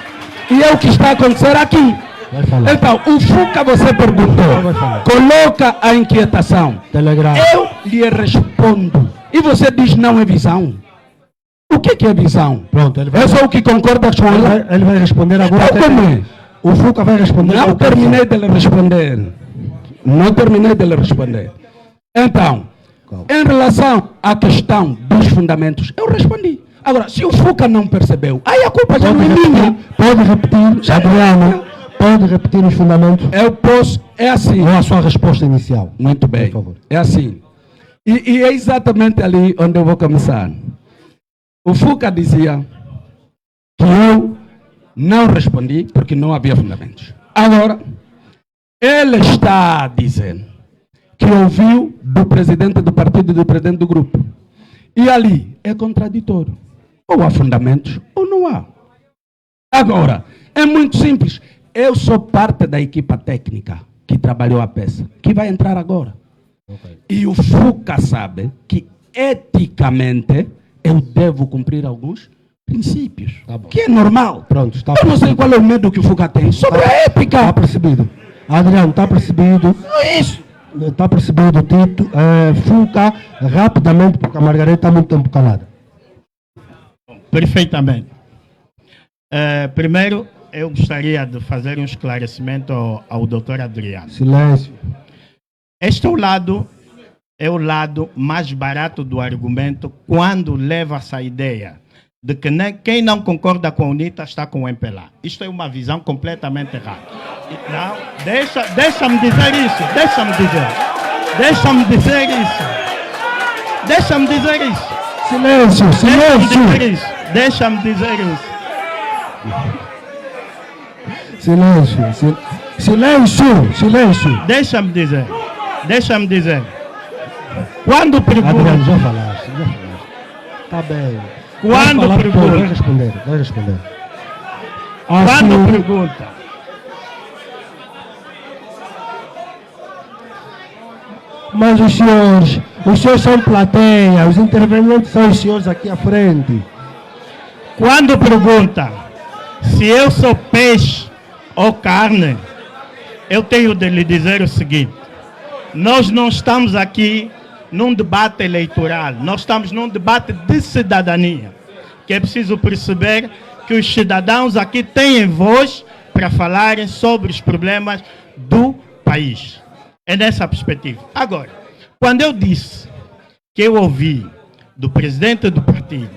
E é o que está a acontecer aqui. Vai falar. Então, o Fuca você perguntou. Vai falar. Coloca a inquietação. Telegrama. Eu lhe respondo. E você diz não é visão. O que é visão? Pronto, ele vai, Eu sou o que concorda com ela. ele vai responder agora. Então, como é? O Fuca vai responder. Não ao que terminei ele de lhe responder. Não terminei de lhe responder. Então, Calma. em relação à questão dos fundamentos, eu respondi. Agora, se o Fuca não percebeu, aí a culpa já não é minha. Pode repetir, Adriano, pode repetir os fundamentos Eu posso, é assim. ou a sua resposta inicial. Muito bem. Por favor. É assim. E é exatamente ali onde eu vou começar. O Fuca dizia que eu não respondi porque não havia fundamentos. Agora, ele está dizendo que ouviu do presidente do partido e do presidente do grupo. E ali é contraditório. Ou há fundamentos ou não há. Agora, é muito simples. Eu sou parte da equipa técnica que trabalhou a peça, que vai entrar agora. E o Fuca sabe que eticamente eu devo cumprir alguns princípios, que é normal. Pronto, está Eu não sei qual é o medo que o Fuca tem sobre a ética. Está percebido. Adriano, está percebido. Não é isso. Está percebido, Tito. Fuca, rapidamente, porque a Margarida está muito tempo calada. Perfeitamente. Primeiro, eu gostaria de fazer um esclarecimento ao doutor Adriano. Silêncio. Este é o lado é o lado mais barato do argumento quando leva-se a ideia de que quem não concorda com a UNITA está com o MPLA. Isto é uma visão completamente errada. Não, deixa-me dizer isso. Deixa-me dizer isso. Silêncio, silêncio. Deixa-me dizer isso. Silêncio. Deixa-me dizer. Quando pergunta... Adriano, já falaste. Tá bem. Quando pergunta... Vai responder. Quando pergunta... Mas os senhores são plateia, os intervenientes são os senhores aqui à frente. Quando pergunta se eu sou peixe ou carne, eu tenho de lhe dizer o seguinte: nós não estamos aqui num debate eleitoral, nós estamos num debate de cidadania, que é preciso perceber que os cidadãos aqui têm voz para falarem sobre os problemas do país. É nessa perspectiva. Agora, quando eu disse que eu ouvi do presidente do partido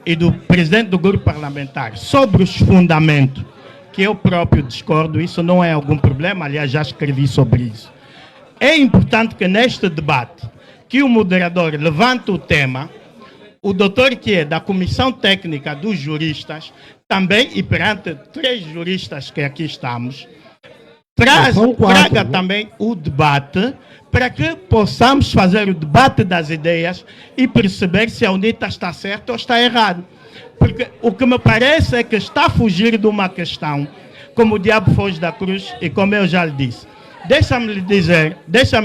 e do presidente do grupo parlamentar sobre os fundamentos, que eu próprio discordo, isso não é algum problema, aliás, já escrevi sobre isso. É importante que neste debate, que o moderador levante o tema, o doutor que é da Comissão Técnica dos Juristas, também, e perante 3 juristas que aqui estamos, traga também o debate para que possamos fazer o debate das ideias e perceber se a UNITA está certa ou está errada. Porque o que me parece é que está a fugir de uma questão, como o diabo foge da cruz, e como eu já lhe disse. Deixa-me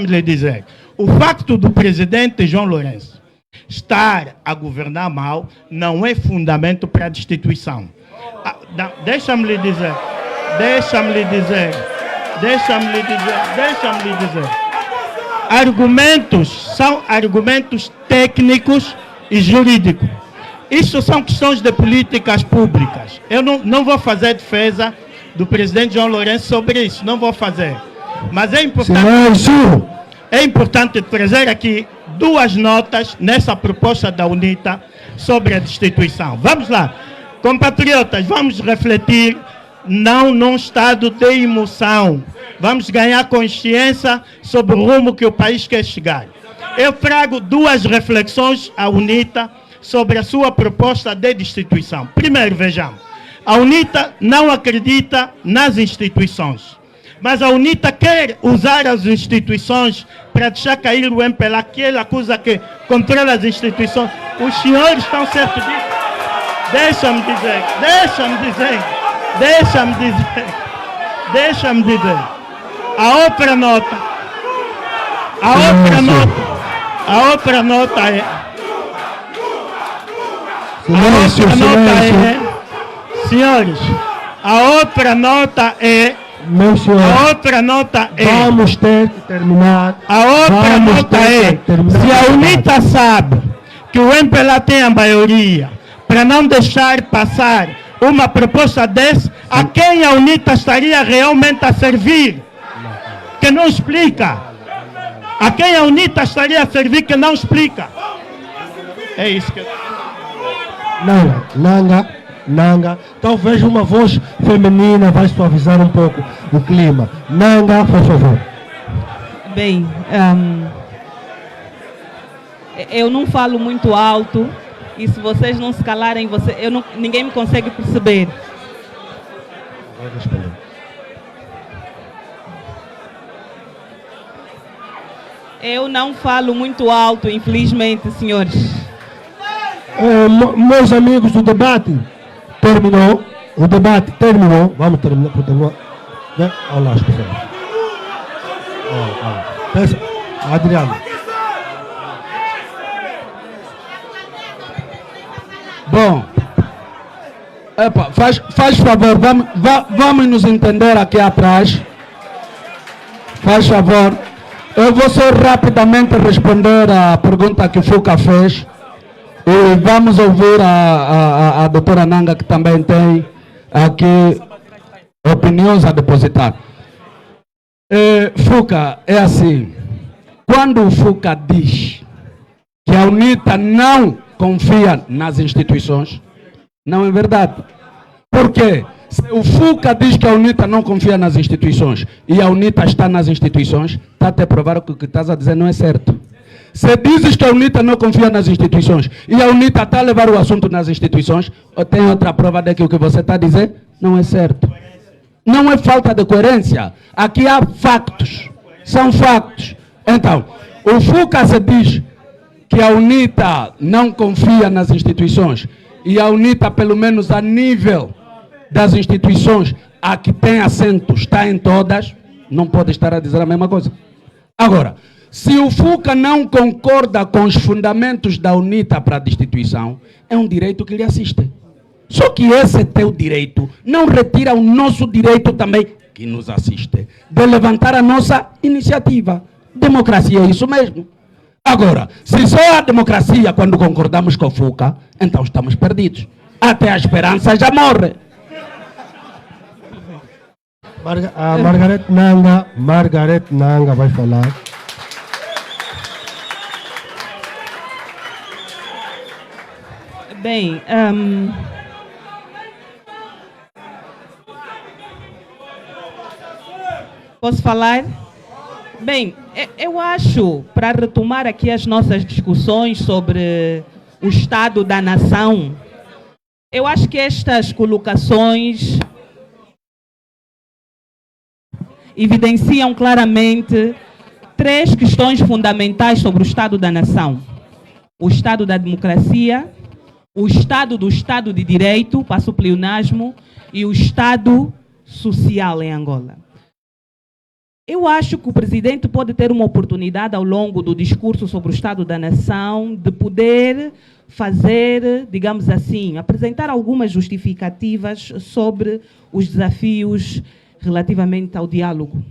lhe dizer, o facto do presidente João Lourenço estar a governar mal não é fundamento para a destituição. Deixa-me lhe dizer. Argumentos são argumentos técnicos e jurídicos. Isso são questões de políticas públicas. Eu não vou fazer defesa do presidente João Lourenço sobre isso, não vou fazer. Mas é importante trazer aqui 2 notas nessa proposta da UNITA sobre a destituição. Vamos lá, compatriotas, vamos refletir, não num estado de emoção. Vamos ganhar consciência sobre o rumo que o país quer chegar. Eu trago 2 reflexões à UNITA sobre a sua proposta de destituição. Primeiro, vejamos, a UNITA não acredita nas instituições, mas a UNITA quer usar as instituições para deixar cair o MPLA, que ele acusa que controla as instituições. Os senhores estão certos disso? Deixa-me dizer. A outra nota é... Senhores, a outra nota é... Vamos ter que terminar. A outra nota é... Se a UNITA sabe que o MPLA tem a maioria para não deixar passar uma proposta dessa, a quem a UNITA estaria realmente a servir? Que não explica. A quem a UNITA estaria a servir que não explica? É isso que... Nanga, talvez uma voz feminina vai suavizar um pouco o clima. Nanga, por favor. Bem, eu não falo muito alto e se vocês não se calarem, ninguém me consegue perceber. Vai responder. Eu não falo muito alto, infelizmente, senhores. Meus amigos, o debate terminou. Vamos terminar. Olá, pessoal. Adriano. Bom, faz favor, vamos nos entender aqui atrás. Faz favor. Eu vou só rapidamente responder a pergunta que o Fuca fez. E vamos ouvir a doutora Nanga, que também tem aqui opiniões a depositar. Fuca, é assim, Quando o Fuca diz que a UNITA não confia nas instituições, não é verdade. Por quê? Se o Fuca diz que a UNITA não confia nas instituições e a UNITA está nas instituições, está a te provar que o que estás a dizer não é certo. Se dizes que a UNITA não confia nas instituições e a UNITA está a levar o assunto nas instituições, ou tem outra prova de que o que você está a dizer não é certo. Não é falta de coerência. Aqui há factos. São factos. Então, o Fuca se diz que a UNITA não confia nas instituições e a UNITA, pelo menos a nível das instituições a que tem assento, está em todas, não pode estar a dizer a mesma coisa. Agora, se o Fuca não concorda com os fundamentos da UNITA para a destituição, é um direito que lhe assiste. Só que esse teu direito não retira o nosso direito também, que nos assiste, de levantar a nossa iniciativa. Democracia é isso mesmo. Agora, se só há democracia quando concordamos com o Fuca, então estamos perdidos. Até a esperança já morre. A Margaret Nanga vai falar. Bem, posso falar? Bem, eu acho, para retomar aqui as nossas discussões sobre o Estado da Nação, eu acho que estas colocações evidenciam claramente três questões fundamentais sobre o Estado da Nação: o Estado da democracia, o Estado do Estado de Direito, passo o pleonasmo, e o Estado social em Angola. Eu acho que o presidente pode ter uma oportunidade ao longo do discurso sobre o Estado da Nação de poder fazer, digamos assim, apresentar algumas justificativas sobre os desafios relativamente ao diálogo.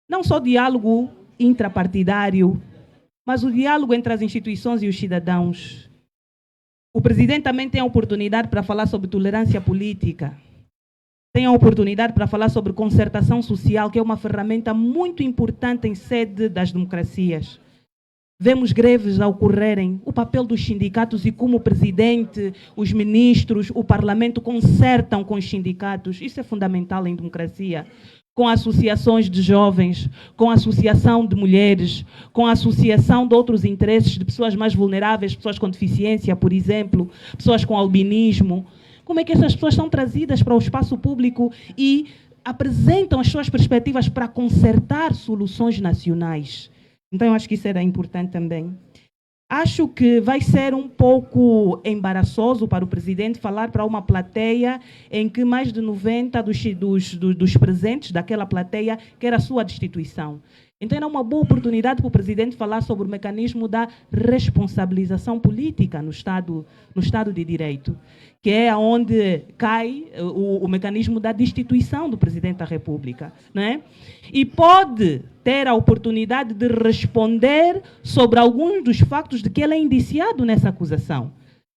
Não só diálogo intrapartidário, mas o diálogo entre as instituições e os cidadãos. O presidente também tem a oportunidade para falar sobre tolerância política. Tem a oportunidade para falar sobre concertação social, que é uma ferramenta muito importante em sede das democracias. Vemos greves a ocorrerem, o papel dos sindicatos e como o presidente, os ministros, o parlamento concertam com os sindicatos. Isso é fundamental em democracia. Com associações de jovens, com associação de mulheres, com associação de outros interesses de pessoas mais vulneráveis, pessoas com deficiência, por exemplo, pessoas com albinismo. Como é que essas pessoas são trazidas para o espaço público e apresentam as suas perspectivas para concertar soluções nacionais? Então, eu acho que isso era importante também. Acho que vai ser um pouco embaraçoso para o presidente falar para uma plateia em que mais de 90 dos presentes daquela plateia quer a sua destituição. Então, era uma boa oportunidade para o presidente falar sobre o mecanismo da responsabilização política no Estado de Direito, que é onde cai o mecanismo da destituição do presidente da República, né? E pode ter a oportunidade de responder sobre alguns dos factos de que ele é indiciado nessa acusação,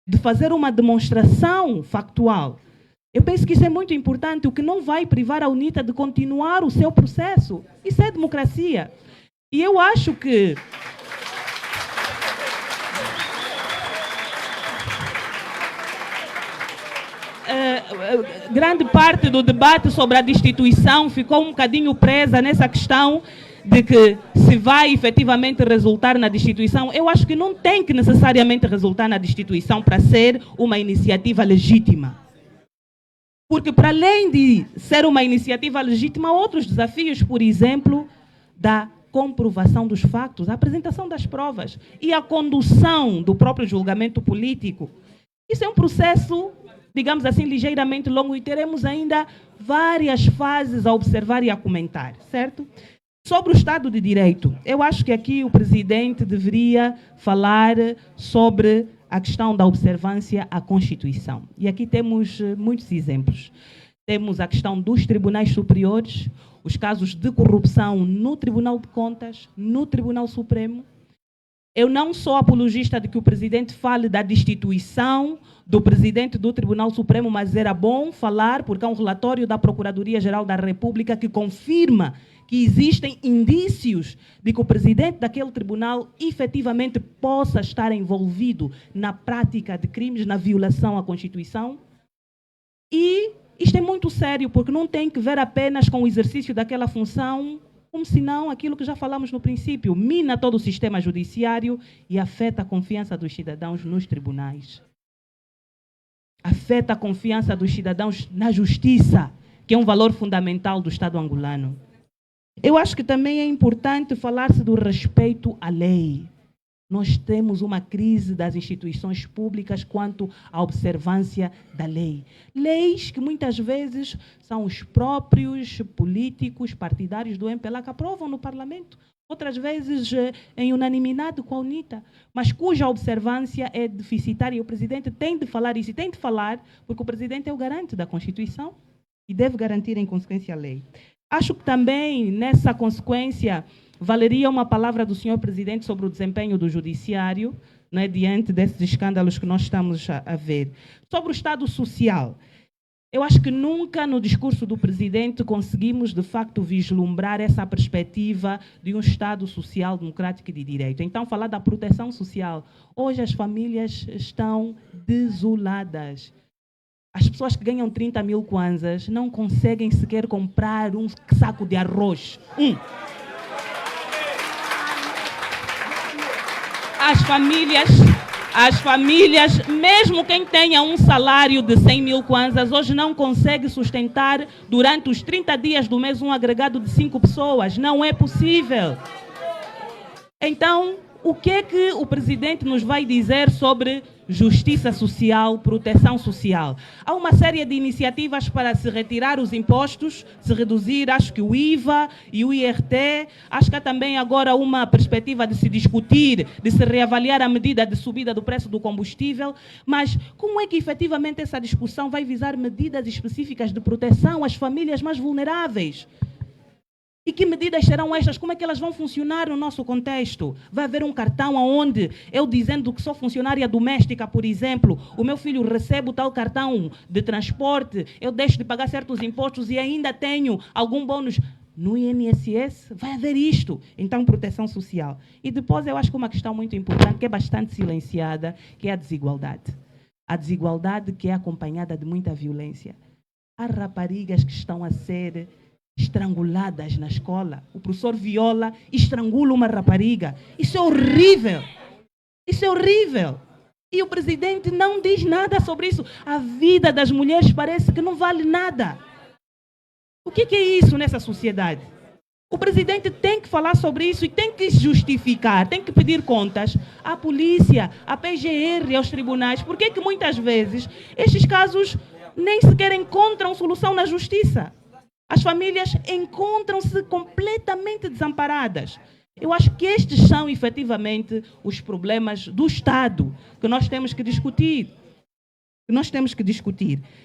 de fazer uma demonstração factual. Eu penso que isso é muito importante, o que não vai privar a UNITA de continuar o seu processo. Isso é democracia. E eu acho que grande parte do debate sobre a destituição ficou um bocadinho presa nessa questão de que se vai efetivamente resultar na destituição. Eu acho que não tem que necessariamente resultar na destituição para ser uma iniciativa legítima. Porque, para além de ser uma iniciativa legítima, há outros desafios, por exemplo, da comprovação dos factos, a apresentação das provas e a condução do próprio julgamento político. Isso é um processo, digamos assim, ligeiramente longo e teremos ainda várias fases a observar e a comentar, certo? Sobre o Estado de Direito, eu acho que aqui o presidente deveria falar sobre a questão da observância à Constituição. E aqui temos muitos exemplos. Temos a questão dos tribunais superiores, os casos de corrupção no Tribunal de Contas, no Tribunal Supremo. Eu não sou apologista de que o presidente fale da destituição do presidente do Tribunal Supremo, mas era bom falar, porque há um relatório da Procuradoria-Geral da República que confirma que existem indícios de que o presidente daquele tribunal efetivamente possa estar envolvido na prática de crimes, na violação à Constituição. E isto é muito sério, porque não tem que ver apenas com o exercício daquela função, como senão aquilo que já falamos no princípio, mina todo o sistema judiciário e afeta a confiança dos cidadãos nos tribunais. Afeta a confiança dos cidadãos na justiça, que é um valor fundamental do Estado angolano. Eu acho que também é importante falar-se do respeito à lei. Nós temos uma crise das instituições públicas quanto à observância da lei. Leis que muitas vezes são os próprios políticos partidários do MPLA que aprovam no Parlamento. Outras vezes em unanimidade com a UNITA, mas cuja observância é deficitária. E o presidente tem de falar isso, e tem de falar, porque o presidente é o garante da Constituição e deve garantir em consequência a lei. Acho que também, nessa consequência, valeria uma palavra do senhor presidente sobre o desempenho do judiciário, né, diante desses escândalos que nós estamos a ver. Sobre o Estado social, eu acho que nunca no discurso do presidente conseguimos, de facto, vislumbrar essa perspectiva de um Estado social, democrático e de direito. Então, falar da proteção social. Hoje as famílias estão desoladas. As pessoas que ganham 30 mil kwanzas não conseguem sequer comprar um saco de arroz. As famílias, mesmo quem tenha um salário de 100 mil kwanzas, hoje não consegue sustentar durante os 30 dias do mês um agregado de 5 pessoas. Não é possível. Então, o que é que o presidente nos vai dizer sobre justiça social, proteção social? Há uma série de iniciativas para se retirar os impostos, se reduzir, acho que o IVA e o IRT. Acho que há também agora uma perspectiva de se discutir, de se reavaliar a medida de subida do preço do combustível. Mas como é que efetivamente essa discussão vai visar medidas específicas de proteção às famílias mais vulneráveis? E que medidas serão estas? Como é que elas vão funcionar no nosso contexto? Vai haver um cartão onde eu, dizendo que sou funcionária doméstica, por exemplo, o meu filho recebe o tal cartão de transporte, eu deixo de pagar certos impostos e ainda tenho algum bônus no INSS? Vai haver isto. Então, proteção social. E depois eu acho que uma questão muito importante, que é bastante silenciada, que é a desigualdade. A desigualdade que é acompanhada de muita violência. Há raparigas que estão a ser estranguladas na escola. O professor viola e estrangula uma rapariga. Isso é horrível. Isso é horrível. E o presidente não diz nada sobre isso. A vida das mulheres parece que não vale nada. O que é isso nessa sociedade? O presidente tem que falar sobre isso e tem que justificar, tem que pedir contas à polícia, à PGR, aos tribunais. Por que muitas vezes estes casos nem sequer encontram solução na justiça? As famílias encontram-se completamente desamparadas. Eu acho que estes são, efetivamente, os problemas do Estado que nós temos que discutir.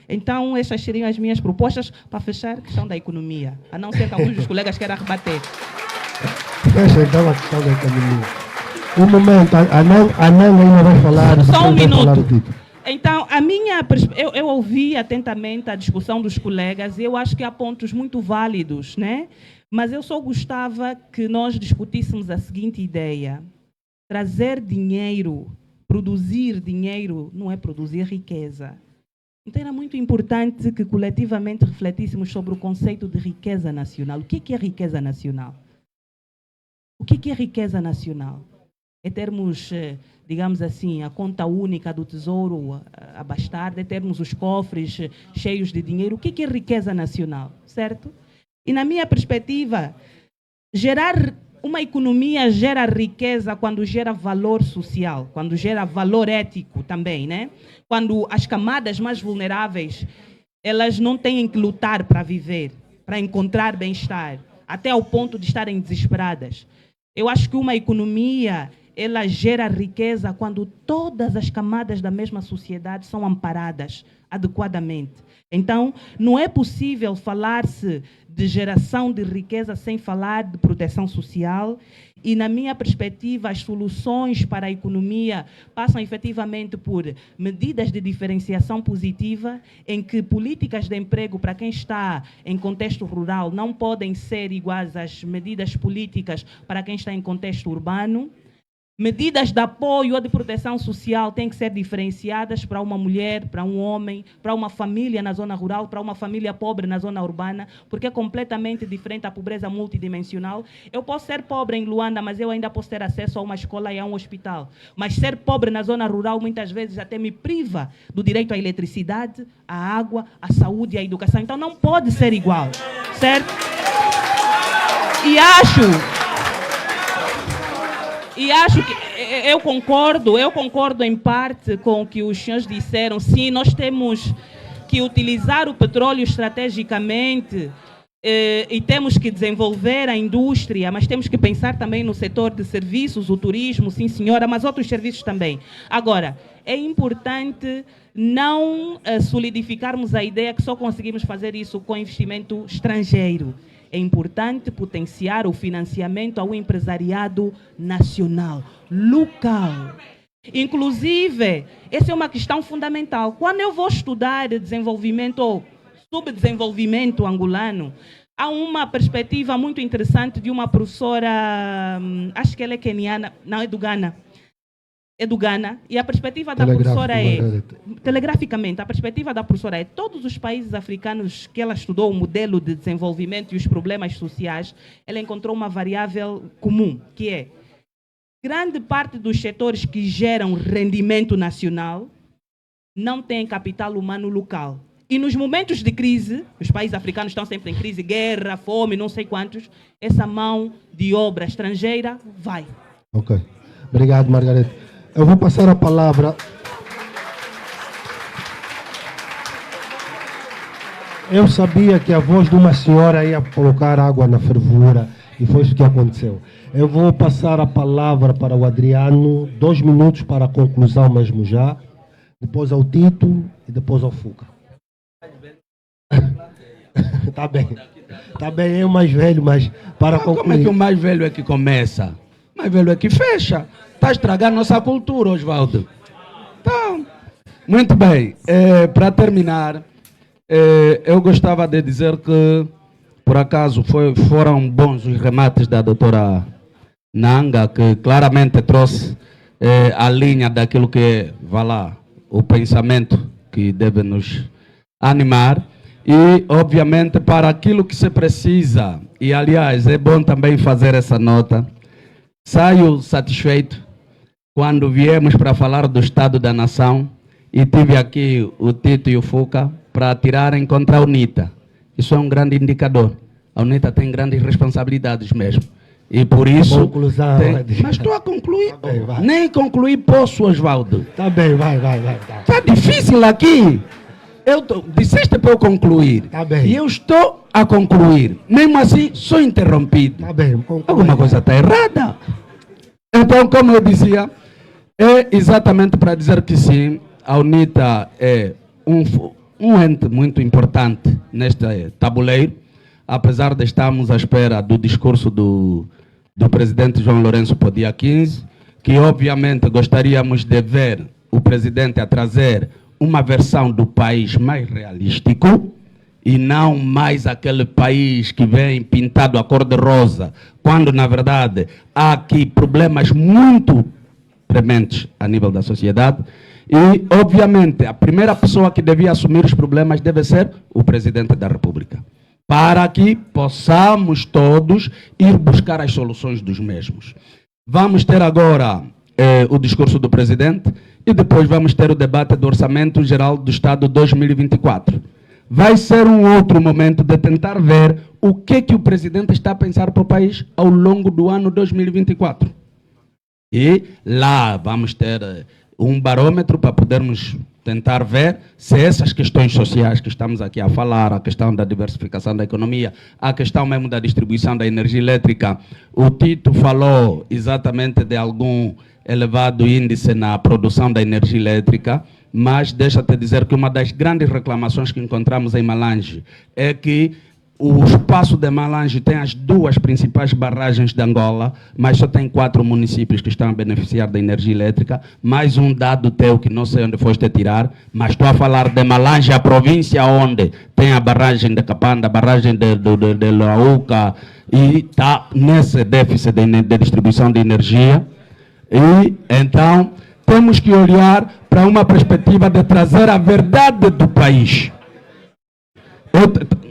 Então, essas seriam as minhas propostas para fechar a questão da economia. A não ser que alguns dos colegas queiram rebater. Fecha então a questão da economia. Um momento, a Nela ainda vai falar. Só um minuto. Então, eu ouvi atentamente a discussão dos colegas e eu acho que há pontos muito válidos, né? Mas eu só gostava que nós discutíssemos a seguinte ideia. Trazer dinheiro, produzir dinheiro, não é produzir riqueza. Então, era muito importante que coletivamente refletíssemos sobre o conceito de riqueza nacional. O que é riqueza nacional? O que é riqueza nacional? É termos, digamos assim, a conta única do tesouro a bastar, é termos os cofres cheios de dinheiro. O que é riqueza nacional, certo? E na minha perspectiva, uma economia gera riqueza quando gera valor social, quando gera valor ético também, né? Quando as camadas mais vulneráveis, elas não têm que lutar para viver, para encontrar bem-estar, até ao ponto de estarem desesperadas. Eu acho que uma economia, ela gera riqueza quando todas as camadas da mesma sociedade são amparadas adequadamente. Então, não é possível falar-se de geração de riqueza, sem falar de proteção social. E, na minha perspectiva, as soluções para a economia passam efetivamente por medidas de diferenciação positiva, em que políticas de emprego para quem está em contexto rural não podem ser iguais às medidas políticas para quem está em contexto urbano. Medidas de apoio ou de proteção social têm que ser diferenciadas para uma mulher, para um homem, para uma família na zona rural, para uma família pobre na zona urbana, porque é completamente diferente a pobreza multidimensional. Eu posso ser pobre em Luanda, mas eu ainda posso ter acesso a uma escola e a um hospital. Mas ser pobre na zona rural muitas vezes até me priva do direito à eletricidade, à água, à saúde e à educação. Então não pode ser igual, certo? E acho que eu concordo em parte com o que os senhores disseram. Sim, nós temos que utilizar o petróleo estrategicamente e temos que desenvolver a indústria, mas temos que pensar também no setor de serviços, o turismo, sim senhora, mas outros serviços também. Agora, é importante não solidificarmos a ideia que só conseguimos fazer isso com investimento estrangeiro. É importante potenciar o financiamento ao empresariado nacional, local. Inclusive, essa é uma questão fundamental. Quando eu vou estudar desenvolvimento ou subdesenvolvimento angolano, há uma perspectiva muito interessante de uma professora, acho que ela é queniana, não, é do Ghana. É do Ghana, e a perspectiva da professora telegraficamente, a perspectiva da professora é todos os países africanos que ela estudou o modelo de desenvolvimento e os problemas sociais, ela encontrou uma variável comum, que é grande parte dos setores que geram rendimento nacional não têm capital humano local. E nos momentos de crise, os países africanos estão sempre em crise, guerra, fome, não sei quantos, essa mão de obra estrangeira vai. Ok. Obrigado, Margarete. Eu vou passar a palavra. Eu sabia que a voz de uma senhora ia colocar água na fervura e foi isso que aconteceu. Eu vou passar a palavra para o Adriano, 2 minutos para a conclusão mesmo já, depois ao Tito e depois ao Fuca. Tá bem, é o mais velho, mas para concluir. Como é que o mais velho é que começa? O mais velho é que fecha. Está a estragar nossa cultura, Osvaldo. Então, muito bem. Para terminar, eu gostava de dizer que, por acaso, foram bons os remates da doutora Nanga, que claramente trouxe a linha daquilo que vai lá, o pensamento que deve nos animar. E, obviamente, para aquilo que se precisa, e aliás, é bom também fazer essa nota, saio satisfeito quando viemos para falar do Estado da Nação e tive aqui o Tito e o Fuca para atirarem contra a UNITA. Isso é um grande indicador. A UNITA tem grandes responsabilidades mesmo. E por isso... Conclusão. Mas estou a concluir. Tá bem, vai. Nem concluir posso, Osvaldo. Tá bem, vai. Está difícil aqui. Disseste para eu concluir. Tá bem. E eu estou a concluir. Mesmo assim, sou interrompido. Tá bem, conclui. Alguma coisa está errada. Então, como eu dizia, é exatamente para dizer que sim, a UNITA é um ente muito importante neste tabuleiro, apesar de estarmos à espera do discurso do presidente João Lourenço para o dia 15, que obviamente gostaríamos de ver o presidente a trazer uma versão do país mais realístico e não mais aquele país que vem pintado a cor de rosa, quando na verdade há aqui problemas muito prementes a nível da sociedade. E obviamente a primeira pessoa que devia assumir os problemas deve ser o presidente da República, para que possamos todos ir buscar as soluções dos mesmos. Vamos ter agora o discurso do presidente e depois vamos ter o debate do Orçamento Geral do Estado 2024. Vai ser um outro momento de tentar ver o que o presidente está a pensar para o país ao longo do ano 2024. E lá vamos ter um barômetro para podermos tentar ver se essas questões sociais que estamos aqui a falar, a questão da diversificação da economia, a questão mesmo da distribuição da energia elétrica, o Tito falou exatamente de algum elevado índice na produção da energia elétrica, mas deixa-te dizer que uma das grandes reclamações que encontramos em Malange é que o espaço de Malange tem as duas principais barragens de Angola, mas só tem 4 municípios que estão a beneficiar da energia elétrica. Mais um dado teu que não sei onde foste tirar, mas estou a falar de Malange, a província onde tem a barragem de Capanda, a barragem de Lauca, e está nesse déficit de distribuição de energia. E então temos que olhar para uma perspectiva de trazer a verdade do país.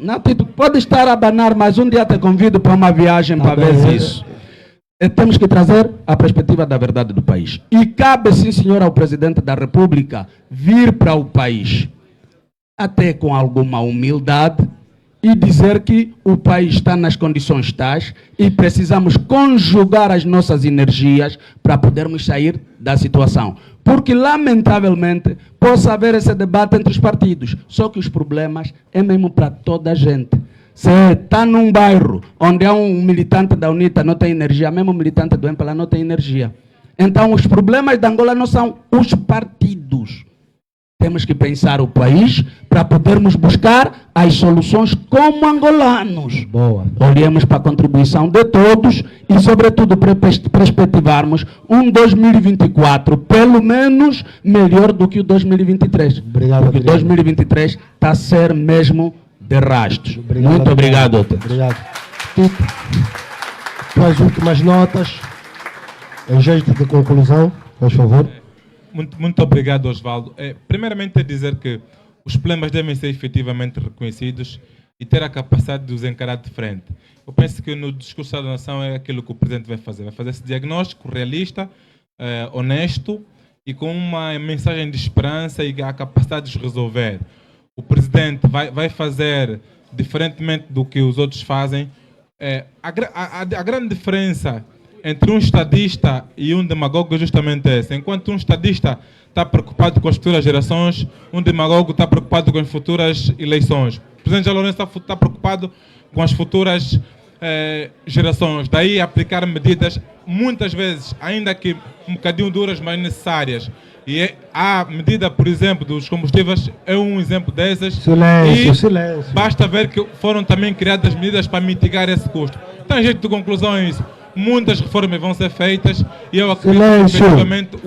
Não, Tito, pode estar a abanar, mas um dia te convido para uma viagem para ver isso. Temos que trazer a perspectiva da verdade do país. E cabe, sim, senhor, ao Presidente da República vir para o país, até com alguma humildade, e dizer que o país está nas condições tais e precisamos conjugar as nossas energias para podermos sair da situação. Porque, lamentavelmente, possa haver esse debate entre os partidos, só que os problemas é mesmo para toda a gente. Se está num bairro onde há um militante da UNITA não tem energia, mesmo o militante do MPLA não tem energia. Então, os problemas da Angola não são os partidos. Temos que pensar o país para podermos buscar as soluções como angolanos. Boa. Olhemos para a contribuição de todos e, sobretudo, perspectivarmos um 2024, pelo menos, melhor do que o 2023. Obrigado, porque o 2023 está a ser mesmo de rastros. Muito obrigado, doutor. Obrigado. Tito, tuas últimas notas, em jeito de conclusão, por favor. Muito obrigado, Osvaldo. Primeiramente, dizer que os problemas devem ser efetivamente reconhecidos e ter a capacidade de os encarar de frente. Eu penso que no discurso da nação é aquilo que o Presidente vai fazer. Vai fazer esse diagnóstico realista, honesto e com uma mensagem de esperança e a capacidade de os resolver. O Presidente vai fazer, diferentemente do que os outros fazem, a grande diferença entre um estadista e um demagogo é justamente essa. Enquanto um estadista está preocupado com as futuras gerações, um demagogo está preocupado com as futuras eleições. O Presidente João Lourenço está preocupado com as futuras gerações. Daí aplicar medidas, muitas vezes, ainda que um bocadinho duras, mas necessárias. E a medida, por exemplo, dos combustíveis é um exemplo dessas. Silêncio, e silêncio. basta ver que foram também criadas medidas para mitigar esse custo. Então, em jeito de conclusão é isso. Muitas reformas vão ser feitas e eu acredito que, efetivamente,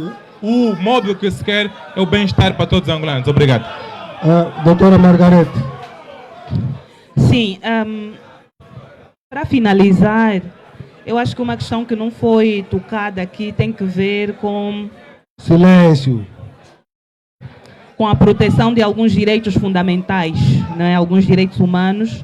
o modo que se quer é o bem-estar para todos os angolanos. Obrigado. Doutora Margarete. Sim, para finalizar, eu acho que uma questão que não foi tocada aqui tem que ver com... Silêncio. Com a proteção de alguns direitos fundamentais, né? Alguns direitos humanos.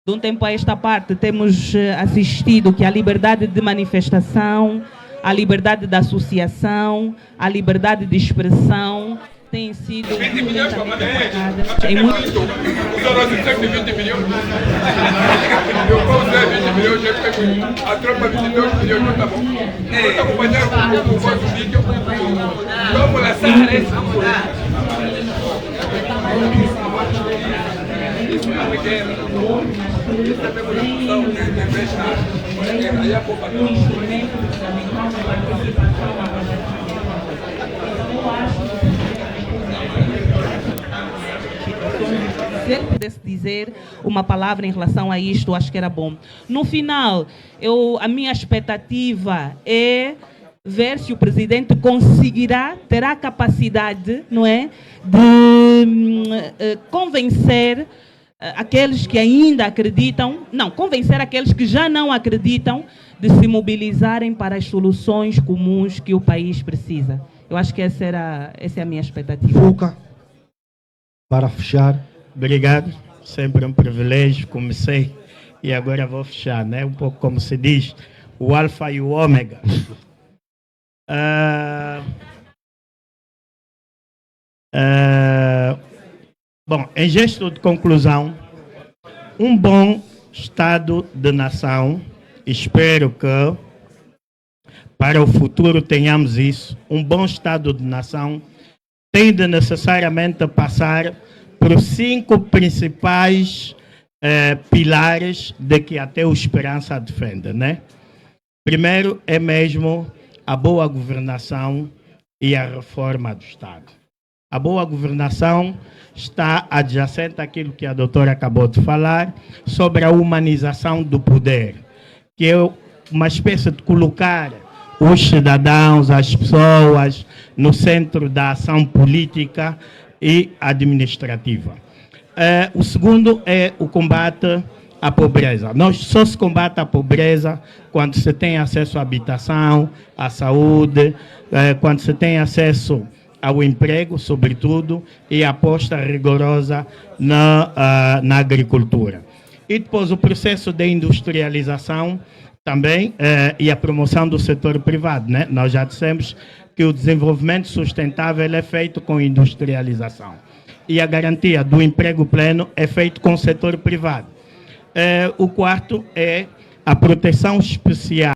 De um tempo a esta parte, temos assistido que a liberdade de manifestação, a liberdade de associação, a liberdade de expressão têm sido violentamente atacadas em muitos... A tropa 22 milhões não está bom. Vamos acompanhar o vosso vídeo. Vamos lançar esse. Isso é uma guerra. Isso é uma discussão que deixa. Aí a pouco. Se ele pudesse dizer uma palavra em relação a isto, acho que era bom. No final, a minha expectativa é ver se o presidente conseguirá, terá a capacidade, não é, de convencer aqueles que ainda acreditam, não, convencer aqueles que já não acreditam de se mobilizarem para as soluções comuns que o país precisa. Eu acho que essa é a minha expectativa. Fuca, para fechar. Obrigado, sempre um privilégio. Comecei e agora vou fechar, né? Um pouco como se diz, o alfa e o ômega. Bom, em gesto de conclusão, um bom Estado de nação, espero que para o futuro tenhamos isso, um bom Estado de nação tem de necessariamente passar por 5 principais pilares de que até o Esperança defende, né? Primeiro é mesmo a boa governação e a reforma do Estado. A boa governação está adjacente àquilo que a doutora acabou de falar sobre a humanização do poder, que é uma espécie de colocar os cidadãos, as pessoas, no centro da ação política e administrativa. O segundo é o combate à pobreza. Só se combate a pobreza quando se tem acesso à habitação, à saúde, quando se tem acesso ao emprego, sobretudo, e a aposta rigorosa na agricultura. E depois o processo de industrialização também e a promoção do setor privado, né? Nós já dissemos que o desenvolvimento sustentável é feito com industrialização e a garantia do emprego pleno é feito com o setor privado. O quarto é a proteção especial